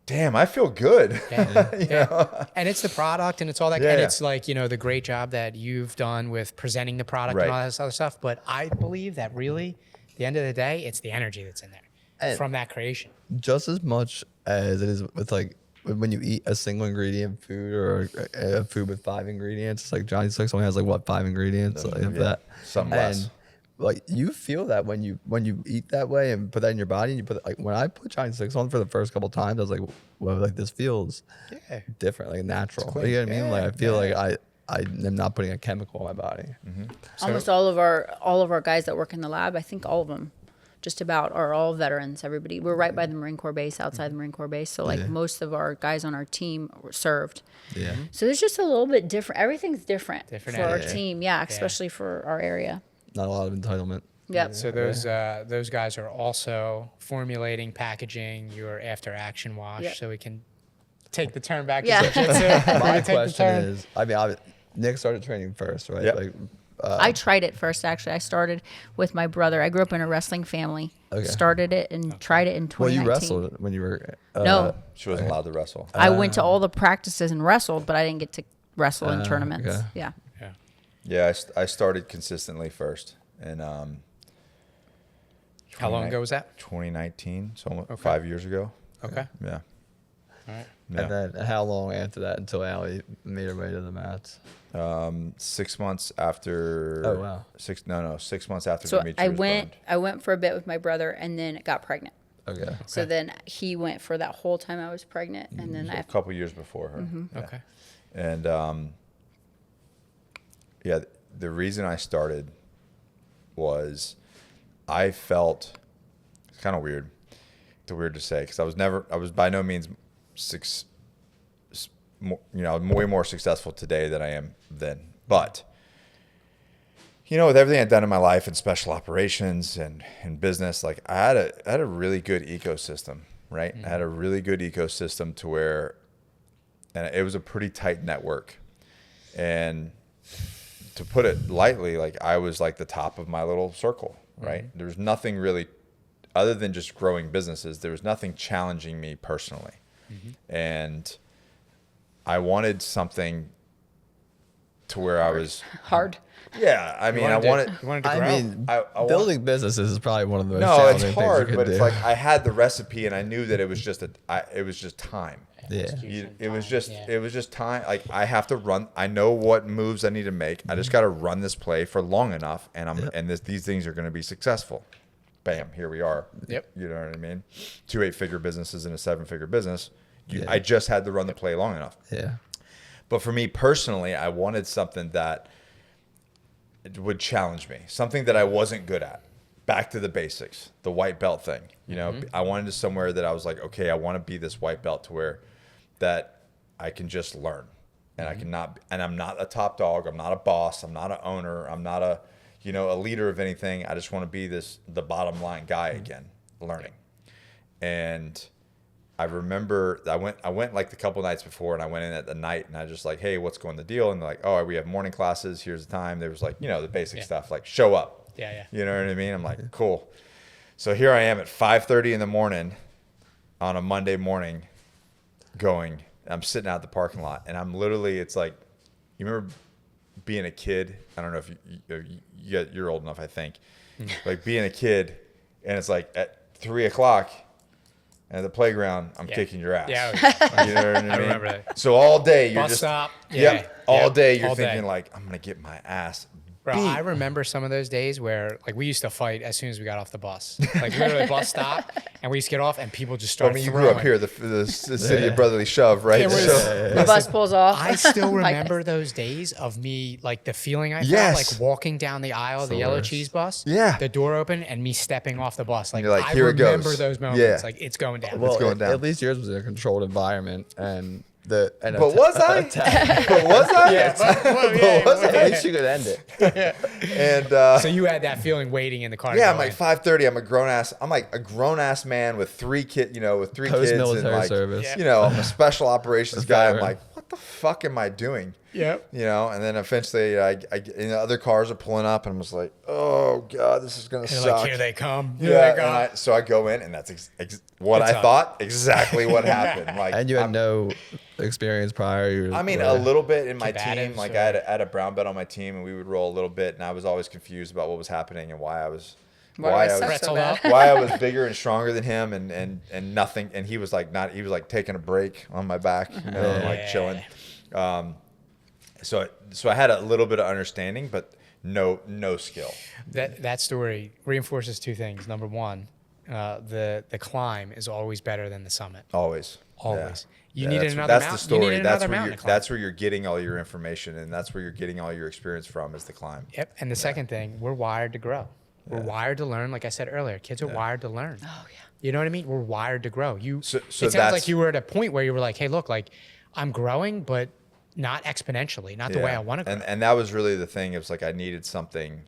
damn, I feel good. Yeah. And it's the product and it's all that. Yeah, and yeah. it's like, you know, the great job that you've done with presenting the product Right. and all this other stuff. But I believe that really, at the end of the day, it's the energy that's in there And- from that creation. Just as much as it is with, like, when you eat a single ingredient food or a food with 5 ingredients, it's like Johnny Slicks only has like what 5 ingredients, like that. Something less. Like, you feel that when you eat that way and put that in your body, and you put, like, when I put Johnny Slicks on for the first couple times, I was like, well, like, this feels different, like natural. You know what I mean? Like, I feel like I am not putting a chemical in my body. Almost all of our guys that work in the lab, I think all of them, just about, are all veterans. Everybody, we're right by the Marine Corps base, outside the Marine Corps base. So like most of our guys on our team were served. Yeah. So there's just a little bit different. Everything's different Different for our energy. team. Yeah, especially for our area. Not a lot of entitlement. Yep. So those guys are also formulating, packaging your after action wash. Yep. So we can take the turn back Yeah. to jiu-jitsu. My Take the question turn. is, Nick started training first, right? Yep. Like, I tried it first, actually. I started with my brother. I grew up in a wrestling family. Okay. Started it and tried it in 2019. well, you wrestled when you were. No. She wasn't allowed to wrestle. I went to all the practices and wrestled, but I didn't get to wrestle in tournaments. okay. Yeah. Yeah, I started consistently first, and How long ago was that? 2019, so almost Okay. 5 years ago. Okay. Yeah. All right. Yeah. And then how long after that until Allie made her way to the mats? 6 months after. Oh, wow. 6 months after So Dimitri I was went burned. I went for a bit with my brother and then got pregnant. Okay. So then he went for that whole time I was pregnant, and then So a I couple years before her. Mm-hmm. Yeah. Okay. And yeah, the reason I started was I felt, it's kind of weird. It's weird to say because I was by no means way more successful today than I am then. But with everything I'd done in my life in special operations and in business, like I had a really good ecosystem, right? I had a really good ecosystem to where, and it was a pretty tight network. And to put it lightly, like I was like the top of my little circle, right? There was nothing really, other than just growing businesses, there was nothing challenging me personally. And I wanted something to where I was hard. Yeah, I mean, You wanted to grow. I mean, I want- building businesses is probably one of the most No, challenging it's things hard, you but could it's do. like I had the recipe, and I knew that it was just time. yeah. It was just time. Like I have to run. I know what moves I need to make. I just got to run this play for long enough, and these things are going to be successful. Bam, here we are. Yep. You know what I mean? 2 8-figure businesses and a 7-figure business. Yeah. I just had to run the play long enough. Yeah. But for me personally, I wanted something that would challenge me, something that I wasn't good at. Back to the basics, the white belt thing. I wanted to somewhere that I was like, okay, I want to be this white belt to where that I can just learn, and I cannot, and I'm not a top dog. I'm not a boss. I'm not an owner. I'm not a leader of anything. I just want to be the bottom line guy again, learning. And I remember I went like the couple nights before, and I went in at the night, and I just like, hey, what's going the deal? And they're like, oh, we have morning classes. Here's the time. There was like, the basic stuff, like show up. Yeah. You know what I mean? I'm like, cool. So here I am at 5:30 in the morning on a Monday morning I'm sitting out the parking lot, and I'm literally, it's like, you remember being a kid? I don't know if you're old enough, I think. Like being a kid, and it's like at 3 o'clock at the playground, I'm kicking your ass. Yeah. You know what I mean? I remember that. So all day you're Bus just stop. all day you're all day. thinking like, I'm gonna get my ass Bro, beat. I remember some of those days where like we used to fight as soon as we got off the bus. Like literally bus stop, and we used to get off, and people just I started mean, you throwing. grew up here, the city of brotherly shove, right? It was- So- The bus pulls off. I still Like, remember those days of me, like the feeling I felt, Yes. like walking down the aisle, the yellow worst. cheese bus, Yeah. the door open, and me stepping off the bus. Like, you're like, I "Here it goes." remember those moments. Yeah. Like, it's going down. Well, going down. at least yours was in a controlled environment, and but was I? But was I? yeah, At least you could end it. And So you had that feeling waiting in the car. to yeah, go I'm like in. 5:30. I'm like a grown ass man with 3 kids, with 3 kids and Post-military like, service. I'm a special operations guy. I'm veteran. like, what the fuck am I doing? Yep. And then eventually other cars are pulling up, and I'm just like, oh god, this is gonna You're suck. like, here they come. Here Yeah, they come. and so I go in, and that's what It's I up. thought, exactly what happened. Like, And you had no experience prior. I mean, a little bit in my Combatives team. Like or- I had a brown belt on my team, and we would roll a little bit, and I was always confused about what was happening and why I was Pretzel up. why I was bigger and stronger than him, and nothing. And he was like he was like taking a break on my back, and like chilling. So I had a little bit of understanding, but no skill. That story reinforces 2 things. Number one, the climb is always better than the summit. Always. Always. Yeah. You needed That's- another That's mount- the story. You needed another mountain to climb. That's where you're getting all your information, and that's where you're getting all your experience from, is the climb. Yep. And the second thing, we're wired to grow. We're wired to learn. Like I said earlier, kids are wired to learn. Oh yeah. You know what I mean? We're wired to grow. So it sounds that's- like you were at a point where you were like, hey, look, like I'm growing, but not exponentially, not the way I want to grow. And that was really the thing. It was like I needed something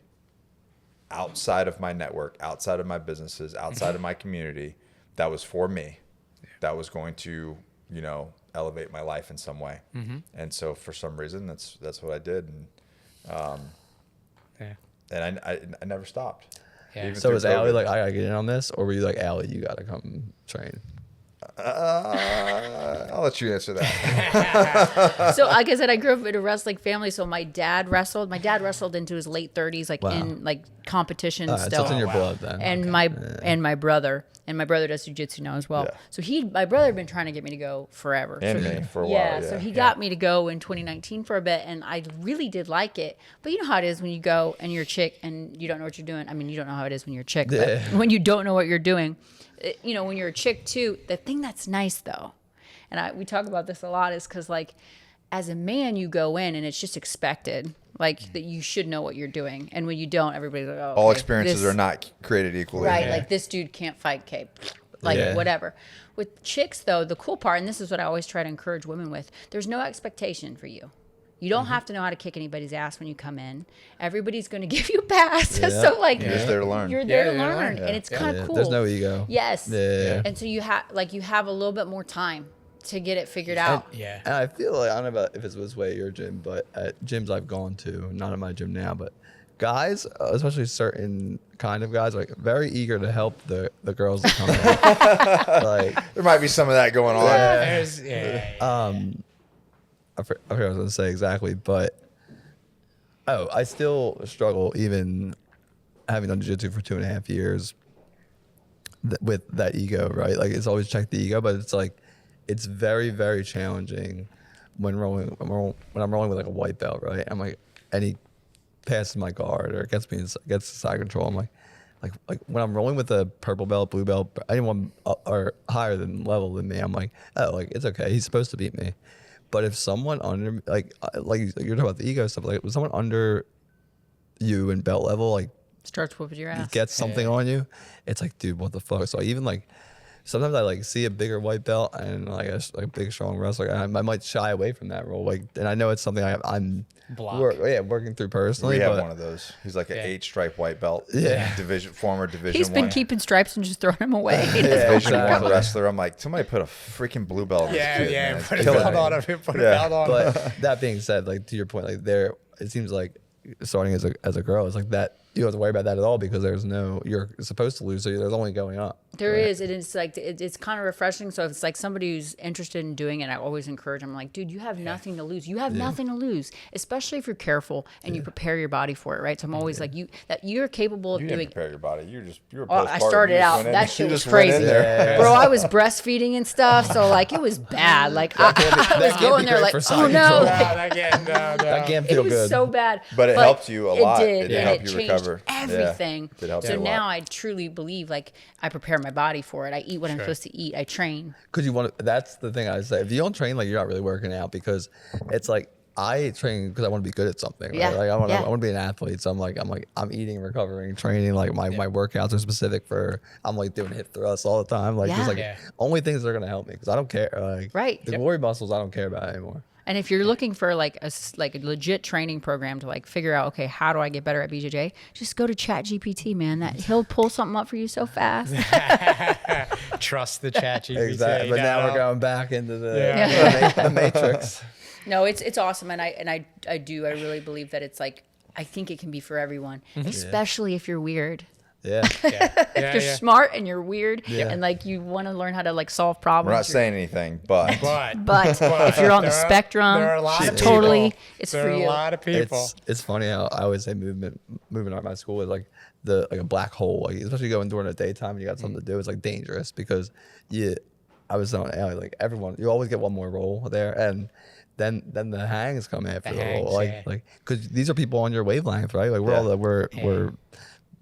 outside of my network, outside of my businesses, outside of my community, that was for me, that was going to, you know, elevate my life in some way. And so for some reason, that's what I did. And I never stopped. Yeah. So was Allie COVID. like, I gotta get in on this, or were you like, Allie, you gotta come train? I'll let you answer that. So like I said, I grew up in a wrestling family. So my dad wrestled. My dad wrestled into his late 30s, like in like competition So still. it's in your blood then. And my brother does jiu-jitsu now as well. Yeah. So my brother had been trying to get me to go forever. And So me for a yeah, while. so he got me to go in 2019 for a bit, and I really did like it. But you know how it is when you go and you're a chick and you don't know what you're doing. I mean, you don't know how it is when you're a chick, but when you don't know what you're doing, you know, when you're a chick too, the thing that's nice though, and we talk about this a lot, is because like as a man you go in and it's just expected, like that you should know what you're doing, and when you don't, everybody's like, oh, All okay, experiences this- are not created equally. right, like this dude can't fight cape, like whatever. With chicks though, the cool part, and this is what I always try to encourage women with, there's no expectation for you. You don't have to know how to kick anybody's ass when you come in. Everybody's going to give you a pass. So like You're just there to learn. You're there to Yeah, learn, yeah. and it's kind of cool. There's no ego. Yes. Yeah. And so you have a little bit more time to get it figured out. Yeah. And I feel like, I don't know about if it's this way at your gym, but at gyms I've gone to, not at my gym now, but guys, especially certain kind of guys, like very eager to help the girls that come in. Like, There might be some of that going on. There's, I forgot what I was going to say exactly, but I still struggle even having done jiu-jitsu for 2.5 years with that ego, right? Like it's always check the ego, but it's like, it's very, very challenging when I'm rolling with like a white belt, right? I'm like, and he passes my guard or gets side control. I'm like when I'm rolling with a purple belt, blue belt, anyone or higher than level than me, I'm like, oh, like it's okay. He's supposed to beat me. But if someone under, like you're talking about the ego stuff, like if someone under you in belt level, like Starts whooping your ass. gets something on you, it's like, dude, what the fuck? So I even like, sometimes I like see a bigger white belt and like a big strong wrestler, and I might shy away from that role. Like, and I know it's something I'm Block. working through personally. We have but one of those. He's like an 8-stripe white belt. Yeah. Former division He's been one. keeping stripes and just throwing them away. He doesn't Yeah, Division exactly. one wrestler. I'm like, somebody put a freaking blue belt on this kid, man. It's Put a killing belt me. on him. Put a Yeah. belt on him. But that being said, like to your point, like it seems like starting as a girl, it's like that you don't have to worry about that at all because you're supposed to lose, so there's only going up. There is. It is like it's kind of refreshing. So if it's like somebody who's interested in doing it, I always encourage them. Like, dude, you have nothing to lose. You have nothing to lose, especially if you're careful and you prepare your body for it, right? So I'm always like, you're capable of You doing. didn't prepare your body. You were Oh, I started out. That shit was just went in crazy, there. bro. I was breastfeeding and stuff, so like it was bad. Like I was can't going be there great like, for oh side no, control. That can't That feel it was good. so bad. But it helped you a lot. It did. It and helped it you changed recover. Yeah. everything. It helped So you a now lot. I truly believe like I prepare my body for it. I eat what I'm supposed to eat. I train. Because that's the thing I say. If you don't train, like you're not really working out, because it's like I train because I want to be good at something. Right? Yeah, Like I want yeah. to be an athlete. So I'm eating, recovering, training. Like my workouts are specific for. I'm like doing hip thrusts all the time. Like just like Yeah. only things that are gonna help me because I don't care. Like Right. the glory muscles I don't care about anymore. And if you're looking for like a legit training program to like figure out, okay, how do I get better at BJJ? Just go to ChatGPT, man. He'll pull something up for you so fast. Trust the chat GPT. Exactly. But now we're going back into the Yeah. the matrix. No, it's awesome, and I really believe that it's like I think it can be for everyone, especially if you're weird. Yeah. If you're smart and you're weird and like you want to learn how to like solve problems. We're not saying anything, but But if you're on the spectrum, there are a lot of totally, people. it's There for are a you. lot of people. It's funny how I always say movement art at my school is like a black hole. Like especially going during the daytime and you got something to do, it's like dangerous because I was telling Allie, like everyone, you always get one more roll there, and then the hangs come after the roll, like because these are people on your wavelength, right? Like we're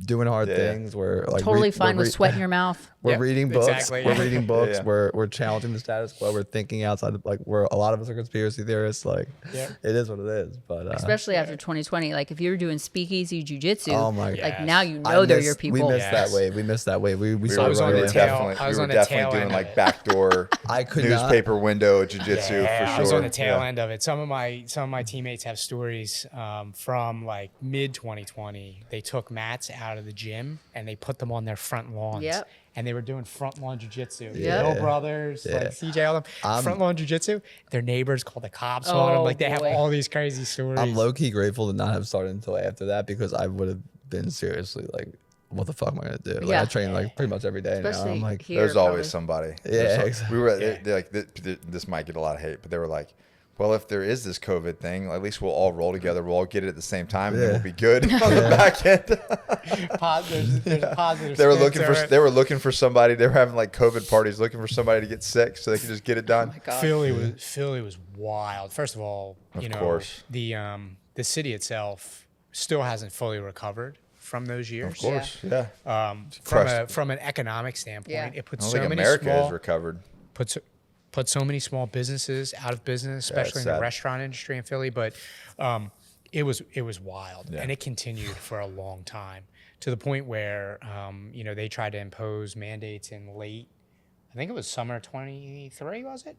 doing hard things. We're like Totally fine with sweat in your mouth. We're reading books. exactly, We're yeah. reading books. Yeah. We're challenging the status quo. We're thinking outside. A lot of us are conspiracy theorists. Like it is what it is. But Especially after 2020, like if you're doing speakeasy jujitsu, Oh my like Yes. now you know they're your people. We missed that wave. We missed that wave. We saw was it on right the away. tail. I was we on were the tail definitely doing end. like backdoor I could not- newspaper window jiu-jitsu for sure. I was on the tail Yeah. end of it. Some of my teammates have stories from like mid 2020. They took mats out of the gym and they put them on their front lawns. Yep. And they were doing front lawn jiu-jitsu. Yep. Bill Brothers, like CJ, all them. Front lawn jiu-jitsu. Their neighbors called the cops on them. Like they have all these crazy stories. I'm low-key grateful to not have started until after that, because I would have been seriously like, what the fuck am I gonna do? Like, Yeah. I train like pretty much every day Especially now. I'm like, here, There's probably. always somebody. Yeah, We were they're like, this might get a lot of hate, but they were like, well, if there is this COVID thing, at least we'll all roll together. We'll all get it at the same time, and then we'll be good on the back end. There's a positive. They were spin looking to for it. they were looking for somebody. They were having like COVID parties, looking for somebody to get sick so they could just get it done. Oh my God. Philly was wild. First of all, you know, course. the city itself still hasn't fully recovered from those years. Of course, yeah. From an economic standpoint, Yeah. it I puts don't so think many America small has recovered. put so many small businesses out of business, especially in the sad. restaurant industry in Philly. But it was wild, Yeah. and it continued for a long time, to the point where you know, they tried to impose mandates in late, I think it was summer 23, was it?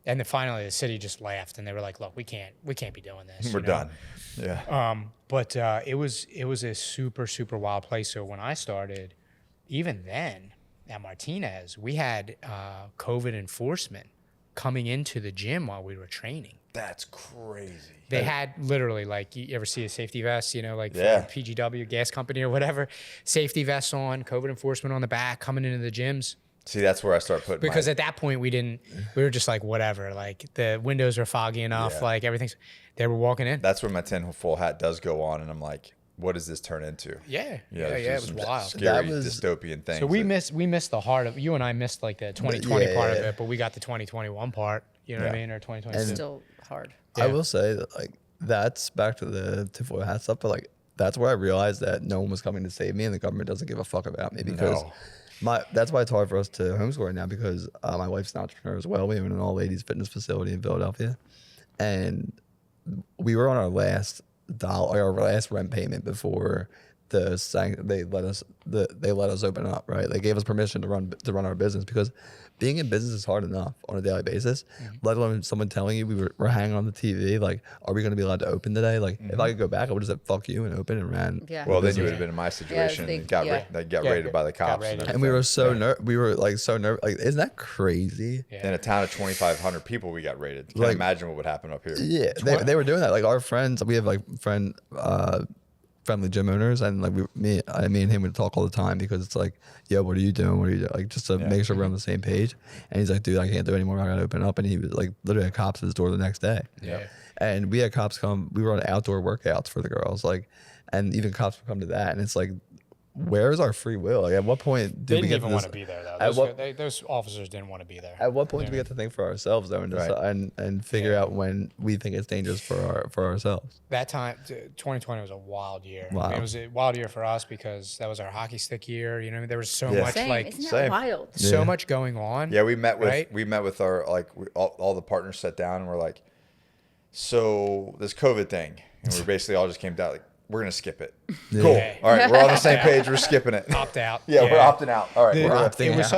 And then finally the city just laughed and they were like, look, we can't be doing this. We're you know? done. Yeah. But it was a super wild place. So when I started, even then at Martinez, we had COVID enforcement coming into the gym while we were training. That's crazy. They had literally, like, you ever see a safety vest, you know, like Yeah. from PGW, gas company or whatever, safety vests on, COVID enforcement on the back, coming into the gyms. See, that's where I start putting Because my, at that point we were just like, whatever, like the windows are foggy enough, Yeah. like everything's, they were walking in. that's where my tinfoil hat does go on, and I'm like, what does this turn into? Yeah, there's it just was some wild. Scary That was- dystopian things. So we that- missed the heart of, you and I missed like the 2020 part of Yeah. it, but we got the 2021 part, you know what I Yeah. mean, or 2022. Still hard. I will say that like that's back to the tinfoil hat stuff, but like that's where I realized that no one was coming to save me, and the government doesn't give a fuck about me, because No. that's why it's hard for us to homeschool right now, because my wife's an entrepreneur as well. We have an all ladies fitness facility in Philadelphia, and we were on our last rent payment before they let us open up. Right, they gave us permission to run our business, because being in business is hard enough on a daily basis, let alone someone telling you we're hanging on the TV, like, are we going to be allowed to open today? Like, if I could go back, I would have said fuck you and open and ran. Yeah. Well, then business. you would have been in my situation. they- and got yeah. they got raided by the cops. raided. And And we were so everything. we were like so nervous. Like, isn't that crazy? In a town of 2,500 people, we got raided. Can't Like- imagine what would happen up here. Yeah, they were doing that. Like, our friends, we have like friendly gym owners, and like me and him would talk all the time, because it's like, yo, what are you doing? What are you doing? Like, just to make sure we're on the same page. And he's like, dude, I can't do it anymore. I gotta open up. And he was like, literally had cops at his door the next day. Yeah. And we had cops come. We were on outdoor workouts for the girls, like, and even cops would come to that. And it's like, where's our free will? Like, at what point They did we didn't get even to want this? to be there, though. At what- Those officers didn't want to be there. At what point do we get to think for ourselves, though, and just, Right. and figure out when we think it's dangerous for ourselves? That time, 2020 was a wild year. I mean, Wow. it was a wild year for us because that was our hockey stick year. You know, there was so Yeah. much Same. like Isn't that same. wild? so Yeah. much going on. Yeah, we met Right? with our all the partners sat down and we're like, so this COVID thing, and we basically all just came down like, we're gonna skip it. Cool. Yeah. All right, we're on the same page. We're skipping it. Opt out. Yeah, we're opting out. All right, The- we're gonna- opting it was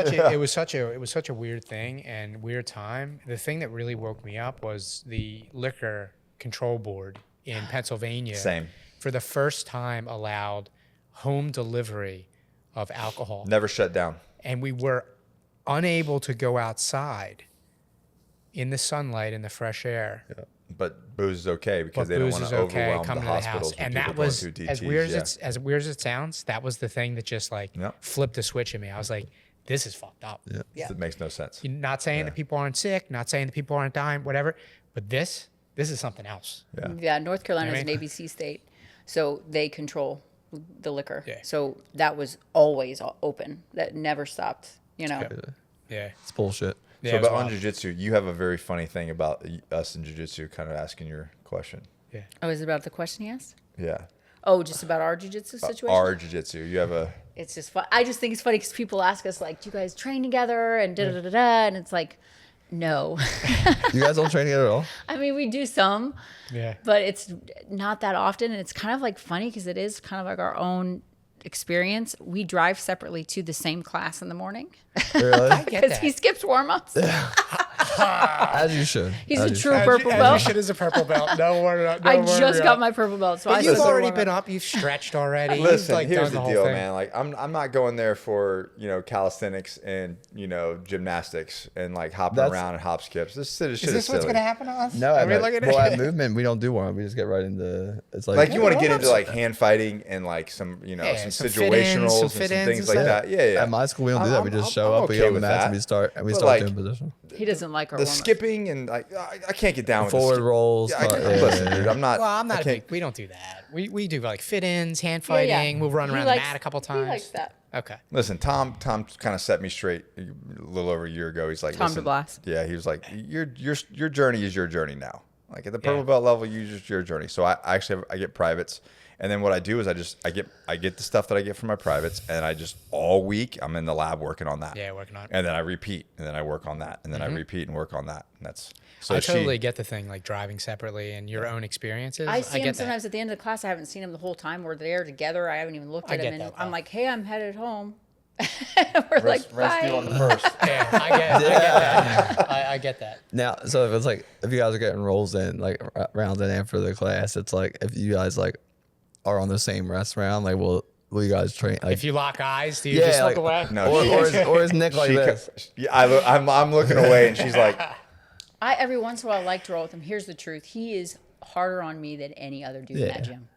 out. it was such a weird thing and weird time. The thing that really woke me up was the liquor control board in Pennsylvania. Same. For the first time, allowed home delivery of alcohol, never shut down. and we were unable to go outside in the sunlight in the fresh air. But booze is okay because But they don't booze want is to okay. overwhelm Come the to the hospitals. house, when and people that are going was through DTs. as weird yeah. as weird as it sounds. That was the thing that just like Yep. flipped a switch in me. I was like, "This is fucked up." Yeah. It makes no sense. You're not saying that people aren't sick, not saying that people aren't dying, whatever, but this is something else. Yeah. Yeah, North Carolina is I an mean- ABC state, so they control the liquor. Yeah. So that was always open. That never stopped. You know. Yeah. It's bullshit. Yeah, So it was about on wild. jiu-jitsu, you have a very funny thing about us in jiu-jitsu, kind of asking your question. Yeah. Oh, is it about the question he asked? Yeah. Oh, just about our jiu-jitsu situation? Our jiu-jitsu. You have a It's just fun. I just think it's funny because people ask us like, "Do you guys train together?" and da da da da, and it's like, no. You guys don't train together at all? I mean, we do some, Yeah. but it's not that often, and it's kind of like funny because it is kind of like our own experience. We drive separately to the same class in the morning Really? I get because that. he skips warm-ups. As you should. He's As a you true should. purple You belt. should is a purple belt. No worry. I just got my purple belt, so I But you've still already warm been up. up. You've stretched already. Listen, you've, like, here's done the whole deal, thing. man. Like, I'm not going there for calisthenics and gymnastics and like hopping That's- around and hop skips. This shit Is this what's silly. going to happen to us? No, Are we looking at at movement we don't do one. We just get right into it's Like you want to get warm-ups. into like hand fighting and like some Yeah, some some fit-ins, situationals some and some fit-ins things and like stuff. that. Yeah. At my school we don't do that. We just show I'm up, we okay get on the with mats, that. and we But, start like, doing position. He doesn't like our The warm-ups. skipping and I can't get down with Forward the skip. rolls. Yeah, yeah, listen, yeah. dude, I'm not. Well, I'm not I a can't- big. We don't do that. We do like fit-ins, hand Yeah, yeah. fighting. We'll run He around likes- the mat a couple He times. likes that. Okay. Listen, Tom kind of set me straight a little over a year ago. He's like, Tom listen, DeBlas. yeah, he was like, your journey is your journey now. Like at the purple belt level, you just your journey. So I get privates, and then what I do is I get the stuff that I get from my privates, and I just all week I'm in the lab working on that. Yeah, working on it. And then I repeat, and then I work on that, and then I repeat and work on that. And that's so I totally get the thing, like driving separately and your own experiences. I see him get sometimes at the end of the class. I haven't seen him the whole time. We're there together. I haven't even looked at I him. get And that, I'm though. like, hey, I'm headed home. We're like, bye. first. that. Yeah, I get that. I get that. Now, so if it's like if you guys are getting rolls in like rounds in after the class, it's like if you guys like are on the same rest round, like will you guys train? Like, If you lock eyes, do you Yeah, just like- look away? No, or is Nick like this? I'm looking away, and she's like, I every once in a while like to roll with him. Here's the truth. He is harder on me than any other dude in Yeah. that gym.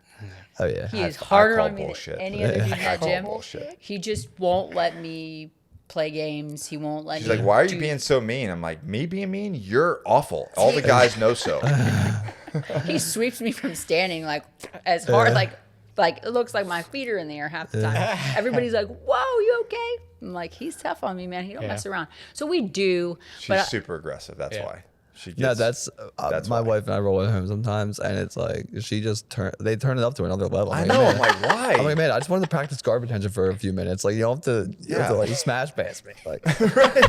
Oh yeah. He is I harder call on me bullshit. than any other dude in that call gym. bullshit. He just won't let me play games. He won't let she's me. like, why are you do- being so mean? I'm like, me being mean? You're awful. All the guys know so. He sweeps me from standing like as hard, like it looks like my feet are in the air half the time. Everybody's like, "Whoa, you okay?" I'm like, "He's tough on me, man. He don't mess around." So we do, She's but super aggressive. That's Yeah. why. She gets, No, that's my why. wife and I roll at home sometimes, and it's like they turn it up to another level. I I'm know. like, I'm like, why? I'm like, man, I just wanted to practice guard retention for a few minutes. Like, you don't have to, you have to Yeah. like smash past me. Like,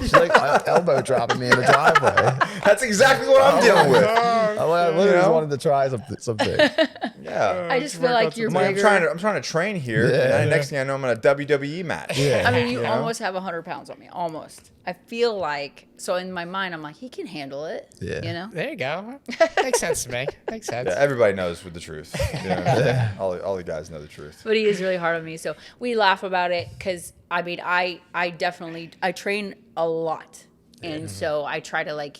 she's like elbow dropping me in the driveway. That's exactly what I'm dealing with. I'm like, I literally just know? wanted to try something. Yeah. I just feel like you're I'm, like, bigger. I'm trying to train here, and then next thing I know, I'm in a WWE match. Yeah. I mean, you know? almost have 100 pounds on me, almost. I feel like so in my mind, I'm like, he can handle it. Yeah. You know. There you go. Makes sense to me. Makes sense. Yeah, everybody knows with the truth. You know? all the guys know the truth. But he is really hard on me, so we laugh about it because I mean, I definitely train a lot, and so I try to like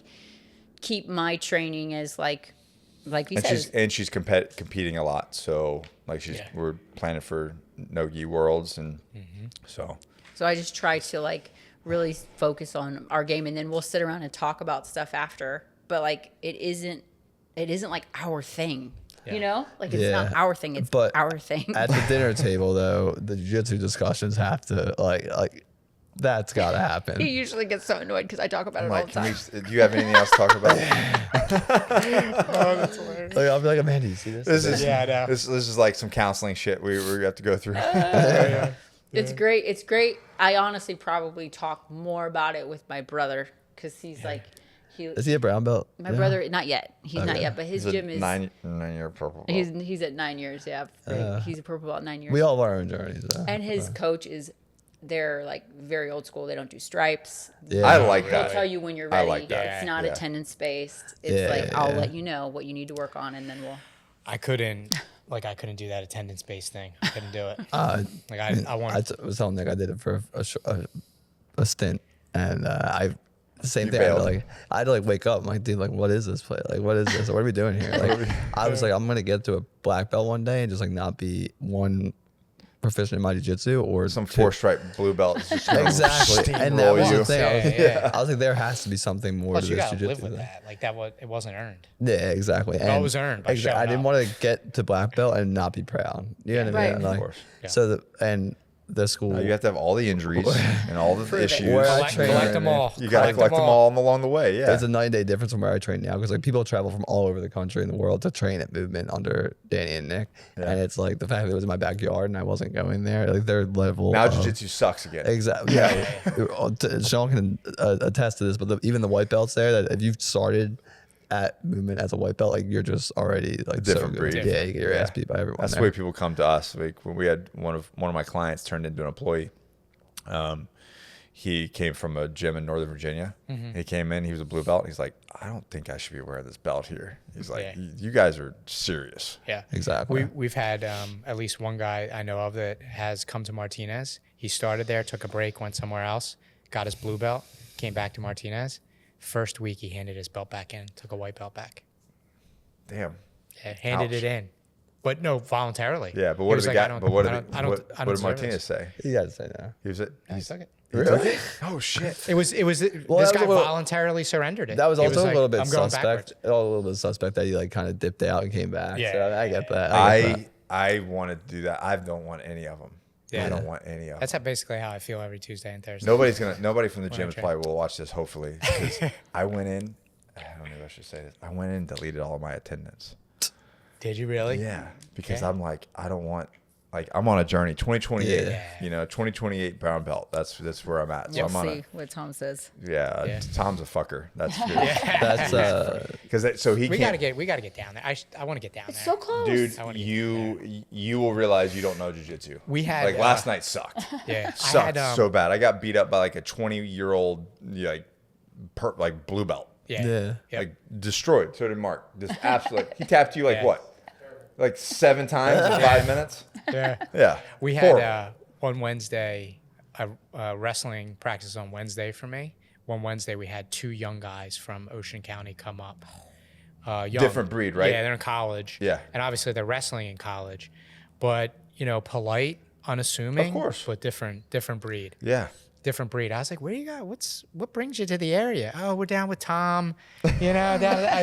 keep my training as like you said. And she's competing a lot. So like we're planning for no-gi worlds, and so So I just try to like really focus on our game, and then we'll sit around and talk about stuff after. But like it isn't like our thing, you know? Like it's not Yeah. our thing. It's But our thing. At the dinner table, though, the jiu-jitsu discussions have to like that's got to happen. He usually gets so annoyed because I talk about I'm it all like, the time. do you have anything else to talk about? Like, I'll be like, Amanda, you see this? This is Yeah, I know. This is like some counseling shit we have to go through. It's great. It's great. I honestly probably talk more about it with my brother because he's like, Is he a brown belt? my brother, not yet. He's not yet, but his He's gym a is, 9-year purple belt. he's at 9 years. Yeah. He's a purple belt 9 years. We all have our own journeys. Though. And his coach is, they're like very old school. They don't do stripes. Yeah. I like They'll that. tell you when you're I ready. like that. It's not Yeah. attendance based. It's Yeah, like yeah, I'll yeah. let you know what you need to work on, and then we'll. I couldn't do that attendance based thing. I couldn't do it. Like I I wanted. was telling Nick I did it for a stint, and the same You thing. bailed. I had to like wake up. I'm like, dude, like, what is this play? Like, what is this? What are we doing here? Like, I was like, I'm gonna get to a black belt one day and just like not be one proficient in my jiu-jitsu or Some two. 4-stripe blue belt is just gonna Exactly, and that steamroll was you. the thing. I was, Yeah. I was like, there has to be something more Plus, to you this gotta jiu-jitsu live with thing. that. Like it wasn't earned. Yeah, exactly. It was earned by showing I didn't up. want to get to black belt and not be proud. You know what I Right. mean? Yeah, of Like, course. Yeah. So the school. You have to have all the injuries and all the issues. Where I Collect, train- collect them all. You gotta collect them all along the way. Yeah. There's a 9-day difference from where I train now because like people travel from all over the country and the world to train at Movement under Danny and Nick, and it's like the fact that it was in my backyard and I wasn't going there. Like their level Now of- jiu-jitsu sucks again. Exactly. Yeah. Sean can attest to this, but even the white belts there, that if you've started at Movement as a white belt, like you're just already like Different so breed. good. Yeah, you get your ass beat by everyone. That's the there. way people come to us. Like when we had one of my clients turned into an employee. he came from a gym in Northern Virginia. He came in, he was a blue belt. He's like, I don't think I should be wearing this belt here. He's like, you guys are serious. Yeah, Exactly. We've had at least one guy I know of that has come to Martinez. He started there, took a break, went somewhere else, got his blue belt, came back to Martinez. First week, he handed his belt back in, took a white belt back. Damn. Yeah, handed it in. But no, voluntarily. Yeah, but what He did was the like, guy? But what did I don't what did deserve Martinez this. say? You got to say no. He was it. I took it. Really? Oh shit. It was this that guy was a little- voluntarily surrendered it. That was He also a like, little bit I'm going suspect. backwards. A little bit suspect that he like kind of dipped out and came back. Yeah. So I get that. I get that. I want to do that. I don't want any of them. Yeah. I don't want any of them. That's basically how I feel every Tuesday and Thursday. Nobody from the gym train. probably will watch this, hopefully, because I went in. I don't know if I should say this. I went in and deleted all of my attendance. Did you really? Yeah, because Okay. I'm like, I don't want. Like, I'm on a journey. 2028. Yeah. You know, 2028 brown belt. That's where I'm at. So We'll I'm on see what Tom says. yeah. Tom's a fucker. That's true. That's Because so he We can't. gotta get down there. I want to get down It's there. so close. Dude, I wanna get you will realize you don't know jiu-jitsu. We had, like last night sucked. Yeah, Sucked so bad. I got beat up by like a 20-year-old like blue belt. Yeah. Yeah. Yep. Like destroyed. So did Mark. Just absolutely. He tapped you like Yeah. what? Like 7 times in 5 minutes. Yeah. Yeah. We Horrible. had one Wednesday, a wrestling practice on Wednesday for me. One Wednesday, we had 2 young guys from Ocean County come up. Young. Different breed, right? Yeah, they're in college. Yeah. And obviously, they're wrestling in college. But, polite, unassuming. Of course. But different breed. Yeah. Different breed. I was like, where do you go? What brings you to the area? Oh, we're down with Tom. I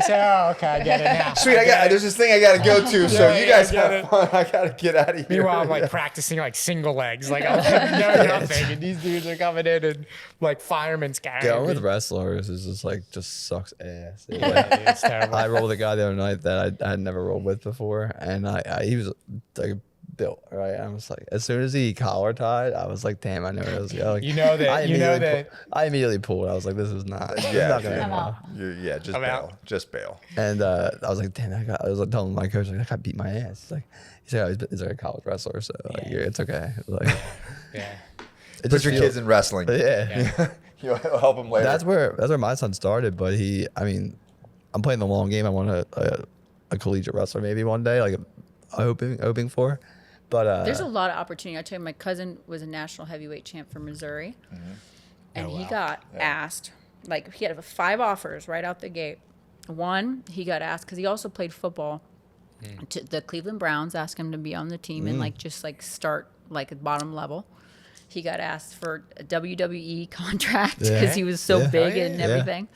said, oh, okay, I get it now. Sweet. There's this thing I got to go to. So you guys have fun. I got to get out of here. Meanwhile, I'm like practicing like single legs. Like, I'm like, no, nothing. And these dudes are coming in and like firemen's carrying going me. with wrestlers is just sucks ass. Like, Yeah, dude, it's terrible. I rolled a guy the other night that I had never rolled with before, and he was like built right. I was like, as soon as he collar tied, I was like, damn, I know where it was going. You know that- I immediately pulled. I was like, this is not. This is Yeah. not gonna dude. end well. Just I'm bail. out. Just bail. And I was like, damn, I was like telling my coach, like, that guy beat my ass. He's like, he's like a college wrestler, so like, Yeah. it's okay. Like, Yeah. it Put just your feels- kids in wrestling. Yeah. You'll help them later. That's where my son started, but I'm playing the long game. I want a collegiate wrestler maybe one day, like hoping for. But There's a lot of opportunity. I tell you, my cousin was a national heavyweight champ from Missouri, and he got asked. Like, he had 5 offers right out the gate. One, he got asked because he also played football. To the Cleveland Browns asked him to be on the team and just start like at bottom level. He got asked for a WWE contract because Yeah. he was so Yeah. big Oh, yeah. and Yeah. everything.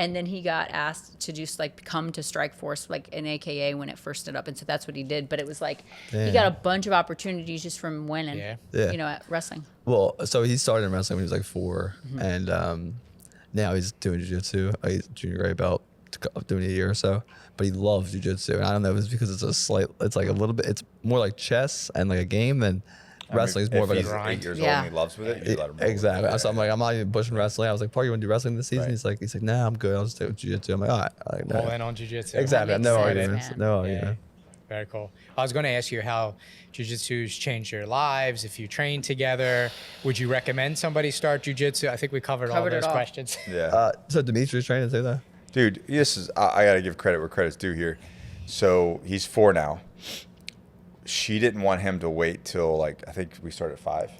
And then he got asked to just come to Strike Force, like an AKA when it first stood up. And so that's what he did. But it was like, he Damn. got a bunch of opportunities just from winning, Yeah. Yeah. at wrestling. well, so he started in wrestling when he was like 4, and now he's doing jiu-jitsu. He's a junior gray belt, doing a year or so. But he loves jiu-jitsu, and I don't know if it's because it's like a little bit. It's more like chess and like a game than wrestling is more of if like he's a 8 years Yeah. old and he loves with it, you let him roll exactly. with it. So I'm like, I'm not even pushing wrestling. I was like, Parker, you want to do wrestling this season? Right. He's like, nah, I'm good. I'll just do jiu-jitsu. I'm like, all right. Like, no. All in on jiu-jitsu. Exactly. That No makes arguments. sense, No Yeah. arguments. Very cool. I was going to ask you how jiu-jitsu's changed your lives. If you train together, would you recommend somebody start jiu-jitsu? I think we covered all Covered it those all. questions. Yeah. So Dimitri's training too, though. Dude, I got to give credit where credit's due here. So he's 4 now. She didn't want him to wait till I think we started at 5.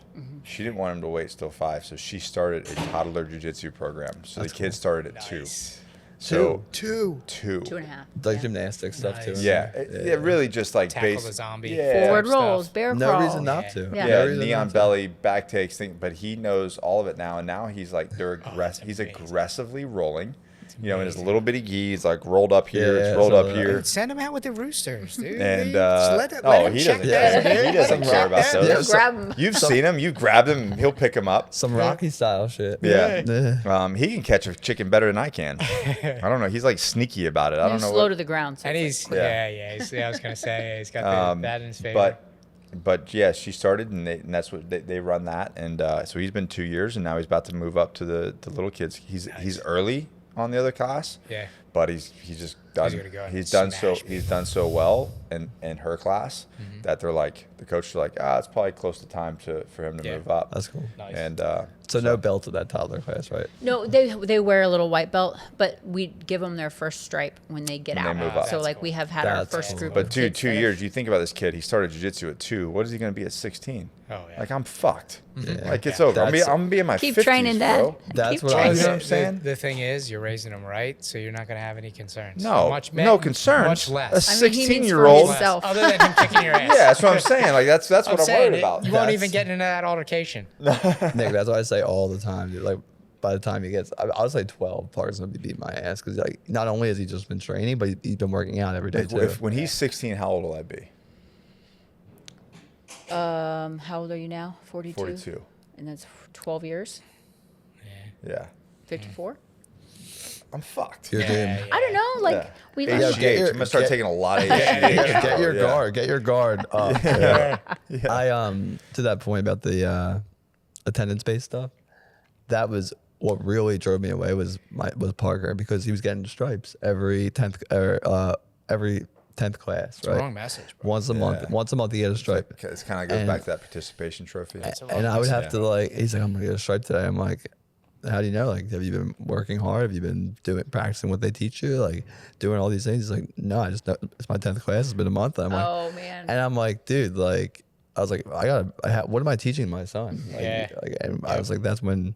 She didn't want him to wait till 5, so she started a toddler jiu-jitsu program. So the kids started at 2. So Two. 2.5. Like Yeah. gymnastics stuff too. Nice. yeah, it really just like Tackle basic the zombie. Yeah. Forward Stuff. rolls, bear No crawl. reason not to. Yeah. Yeah, No reason knee on not to. belly, back takes thing, but he knows all of it now, and now he's like that's he's amazing. aggressively rolling. In his little bitty gi, he's like rolled up here, Yeah, it's rolled so up that- here. Send him out with the roosters, dude. And Just let him he check doesn't that, care. dude. He doesn't Let him care check about that. those. Yeah, Just grab him. You've seen him. You've grabbed him. He'll pick him up. Some Rocky style shit. Yeah. He can catch a chicken better than I can. I don't know. He's like sneaky about it. I don't He's know. slow to the ground. So And it's he's, Yeah. I was going to say, he's got that in his favor. But yeah, she started, and that's what they run that, and so he's been 2 years, and now he's about to move up to the little kids. He's early on the other class. Yeah. but he's just done. gonna go He's and done smash he's done so well in her class that they're like the coaches are like, it's probably close to time for him to move up. That's cool. Nice. And So no belt to that toddler class, right? No, they wear a little white belt, but we give them their first stripe when they get When out. they move up. So That's like cool. we have had our That's first cool. group. but of dude, kids 2 that have- years. You think about this kid. He started jiu-jitsu at 2. What is he going to be at 16? Oh, yeah. Like I'm fucked. Yeah. Like it's over. I'm That's- gonna be in my Keep 50s, training, Dad. bro. That's Keep what I You training. know what I'm saying? The thing is, you're raising them right, so you're not going to have any concerns. No, no concerns. Much A less. I mean, he means for 16-year-old. himself. Other than him kicking your ass. Yeah, that's what I'm saying. Like that's what I'm saying, worried about. You won't even That's- get into that altercation. Nick, that's what I say all the time, dude. Like, by the time he gets, I would say 12, Parker's gonna be beating my ass because like not only has he just been training, but he's been working out every day Like, too. when he's 16, how old will I be? How old are you now? 42. 42. And that's 12 years. Yeah, 54. I'm fucked. You're doomed. I don't know. Like Yeah. we Yeah, like. get HGH. your- I'm gonna start get- taking a lot of HGH. Get your Yeah. guard. Get your guard up. Yeah. I to that point about the attendance based stuff. That was what really drove me away was Parker because he was getting stripes every 10th class, It's the right? wrong message, bro. Once a month he get a stripe. It kind of goes And- back to that participation trophy. And I would have to like, he's like, I'm gonna get a stripe today. I'm like, how do you know? Like, have you been working hard? Have you been practicing what they teach you? Like, doing all these things? He's like, no, I just know it's my 10th class. It's been a month. And I'm like, Oh man. and I'm like, dude, like, I was like, what am I teaching my son? Like, Yeah. and I was like, that's when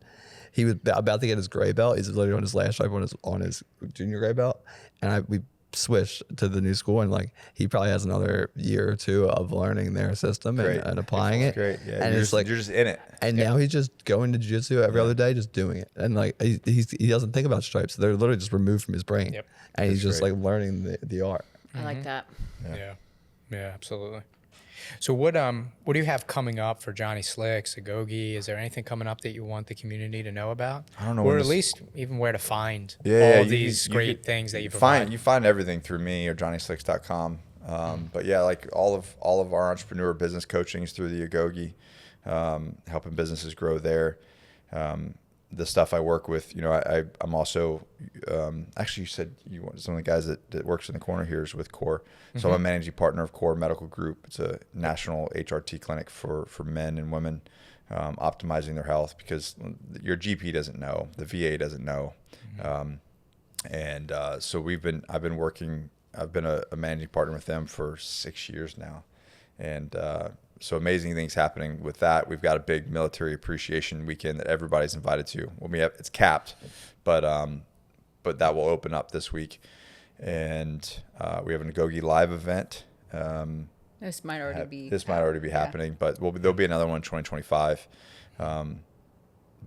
he was about to get his gray belt. He's literally on his last stripe on his junior gray belt. And we switched to the new school and like, he probably has another year or two of learning their system and applying it. Great. Yeah, And it's like, you're just in it. and now he's just going to jiu-jitsu every other day, just doing it. And like, he doesn't think about stripes. They're literally just removed from his brain. Yep. And he's That's just great. like learning the art. I like that. Yeah. Yeah, absolutely. So what do you have coming up for Johnny Slicks, Agogi? Is there anything coming up that you want the community to know about? I don't know Or when at this- least even where to find Yeah, all you these could- great could things that you provide. You find everything through me or johnnyslicks.com. But yeah, like all of our entrepreneur business coaching is through the Agogi, helping businesses grow there. The stuff I work with, I'm also actually you said you want some of the guys that works in the corner here is with Core. So I'm a managing partner of Core Medical Group. It's a national HRT clinic for men and women, optimizing their health because your GP doesn't know, the VA doesn't know, so I've been a managing partner with them for 6 years now, and so amazing things happening with that. We've got a big military appreciation weekend that everybody's invited to. It's capped, but that will open up this week, and we have an Agogi live event. This might already be. Happening, but there'll be another one in 2025, and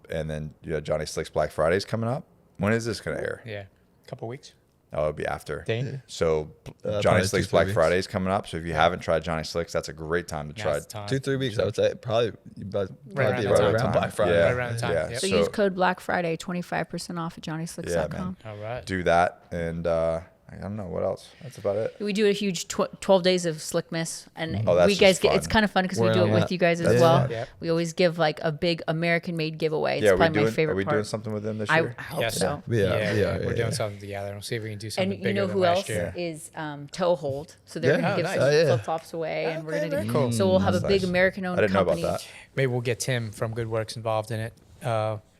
then Johnny Slicks Black Friday is coming up. When is this going to air? Yeah. A couple weeks. Oh, it'll be after. Dang. So Johnny probably Slicks 2-3 Black weeks. Friday is coming up. So if you haven't tried Johnny Slicks, that's a great time to try. Now's the time. 2-3 weeks, I would say. Probably around be that right time. around Black Friday. Yeah. Right around the time. Yeah. Yep. So use code Black Friday 25% off at johnnyslicks.com. man. All right. Do that, and I don't know what else. That's about it. We do a huge 12 days of Slickmas, and Oh, that's we guys just get. fun. It's kind of fun because we We're do on it with that. you guys as That's well. fun. Yep. We always give like a big American-made giveaway. It's Yeah, probably my favorite are we part. doing something with them this I year? hope Yes. so. Yeah, We're doing yeah. something together. We'll see if we can do something And bigger you know than who last else year. is toe hold? So they're Yeah. gonna Oh, give nice. some Oh, yeah. flip flops away, and we're Okay, gonna very do. cool. So we'll have a That's big nice. American-owned I didn't know about company. that. Maybe we'll get Tim from Good Works involved in it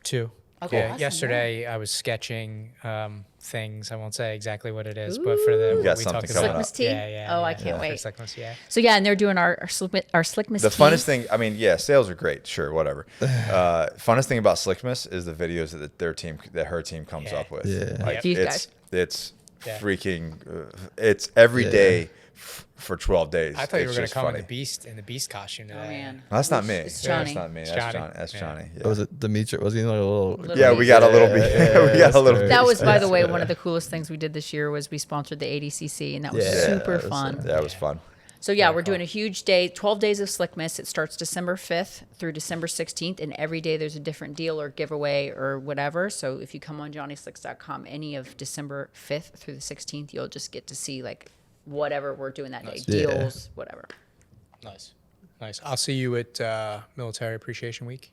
too. Okay, Yeah, awesome, yesterday I was sketching things. I won't say exactly what it is, but for the We got what we something talked coming about. up. Slickmas tea? Yeah. Oh, I can't wait. For Slickmas, yeah. So yeah, and they're doing our Slickmas. The tea. funnest thing, I mean, yeah, sales are great, sure, whatever. Funnest thing about Slickmas is the videos that her team comes Yeah. up with. Yeah. Like These it's guys. Yeah. freaking, it's every Yeah. day for 12 days. I thought you were It's going to just come funny. in the beast costume today. Oh man. No, that's not me. It's Yeah, Johnny. that's not me. It's That's Johnny. Johnny. That's Yeah. Johnny. Yeah. Was it Dimitri? Was he like a little? Yeah, we got a little bit. Yeah, we got a little. that's bit. That was, by the Yeah. way, one of the coolest things we did this year was we sponsored the ADCC, and that was Yeah, super that was, fun. Yeah, it was fun. So yeah, we're doing a huge day, 12 days of Slickmas. It starts December 5th through December 16th, and every day there's a different deal or giveaway or whatever. So if you come on johnnyslicks.com any of December 5th through the 16th, you'll just get to see like whatever we're doing that day, Yeah. deals, whatever. Nice. I'll see you at Military Appreciation Week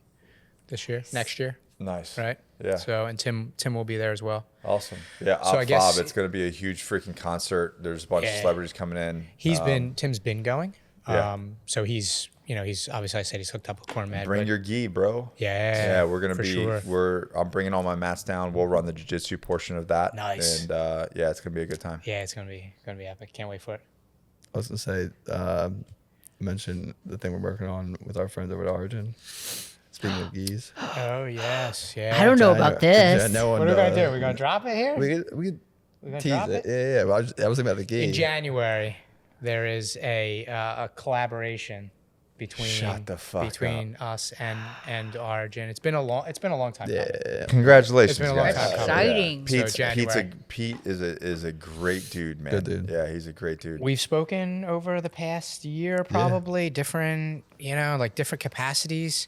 this year, next year. Nice. right? Yeah. So, and Tim will be there as well. Awesome. Yeah. So I guess- it's going to be a huge freaking concert. There's a bunch of Yeah. celebrities coming in. Tim's been going. Yeah. So he's obviously, I said he's hooked up with Cormed. Bring your gi, bro. Yeah. Yeah, we're gonna for be. sure. I'm bringing all my mats down. We'll run the jiu-jitsu portion of that. Nice. And yeah, it's gonna be a good time. Yeah, it's gonna be epic. Can't wait for it. I was gonna say, mention the thing we're working on with our friends over at Origin. Speaking of geese, Oh yes, yeah. I don't know about this. no one What are we gonna does. do? We're gonna drop it here We could gonna tease drop it. it? Yeah. But I was thinking about the geese. in January. There is a collaboration between Shut the fuck between us and Origin. It's been a long time. coming. Yeah. Congratulations, It's been a long guys. time coming. Exciting. So Pete is a great dude, man. Good dude. Yeah, he's a great dude. We've spoken over the past year, probably different, like different capacities.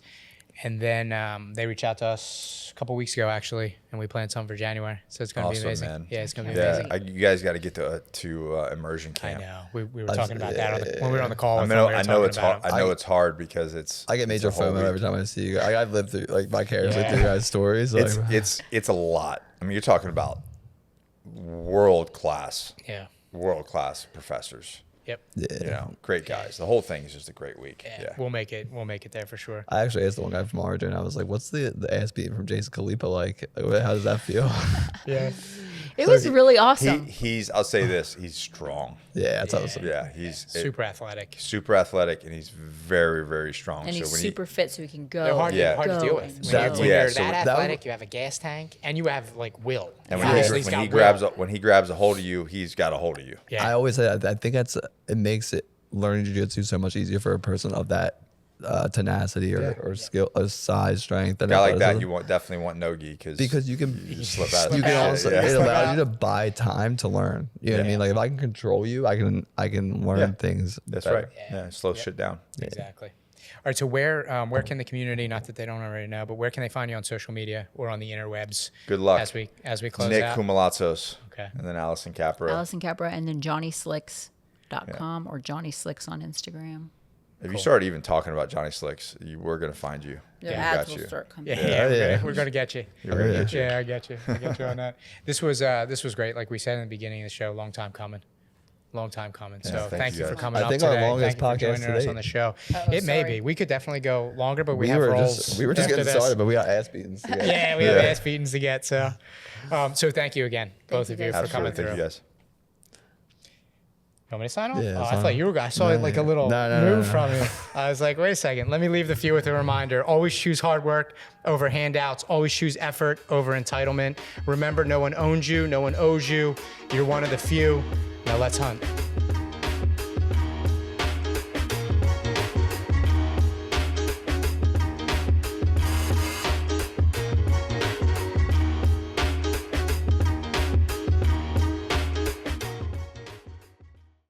And then they reached out to us a couple weeks ago, actually, and we planned something for January. So it's going to be Awesome, amazing. man. Yeah, it's going to be Yeah, amazing. you guys got to get to immersion I camp. know. We were talking about that when we were on the call. I with know, them, we were I know talking it's about hard. it. I know it's hard because it's. I get major it's a whole FOMO week. every time I see you guys. I've lived through like vicariously Yeah. through your guys' stories. Like, It's a lot. I mean, you're talking about world class Yeah. professors. Yep. yeah. Great guys. The whole thing is just a great week. Yeah. Yeah. We'll make it there for sure. I actually asked the one guy from Origin. I was like, "What's the ass beating from Jason Khalipa like? How does that feel?" Yeah. It was really awesome. I'll say this. He's strong. Yeah, that's awesome. Yeah. He's Super athletic. super athletic and he's very, very strong. And he's when super fit, so he can go. They're hard, Yeah. hard to deal go with. and When, That's- when yeah, you're so that that athletic, you have a gas tank, and you have like will. And You when obviously he got grabs will. when he grabs a hold of you, he's got a hold of you. Yeah. I always say that. I think it makes it learning jiu-jitsu so much easier for a person of that tenacity or skill, size, strength. And A guy like that, athleticism. you definitely want no-gi because you can you slip out. you of can that also shit, it yeah. allows you to buy time to learn. You know what I mean? Like if I can control you, I can learn Yeah. things. That's better. right. Yeah, slow shit down. Exactly. All right. So where can the community, not that they don't already know, but where can they find you on social media or on the interwebs? Good luck. as we close Nick out. Koumalatsos. Okay. And then Allison Capra. Allison Capra, and then johnnyslicks.com or Johnny Slicks on Instagram. If you start even talking about Johnny Slicks, we're gonna find you. Their We ads got will you. start coming. Yeah, Yeah. we're gonna get you. We're gonna get you. Yeah, I get you. on that. This was great. Like we said in the beginning of the show, long time coming. So thank thank you you for guys. coming I up think our today. longest Thank you for podcast joining us to on the date. show. It may be. We could definitely go longer, but we have were roles. just after getting this. started, but we got ass beatings. to get. Yeah, we have ass beatings to get. So thank you again, both of you, for guys. coming Absolutely. through. Thank you guys. You want me to sign off? Yeah, I sign thought off. you were. I saw it like a little No. move from you. I was like, wait a second. Let me leave the few with a reminder. Always choose hard work over handouts. Always choose effort over entitlement. Remember, no one owns you. No one owes you. You're one of the few. Now let's hunt.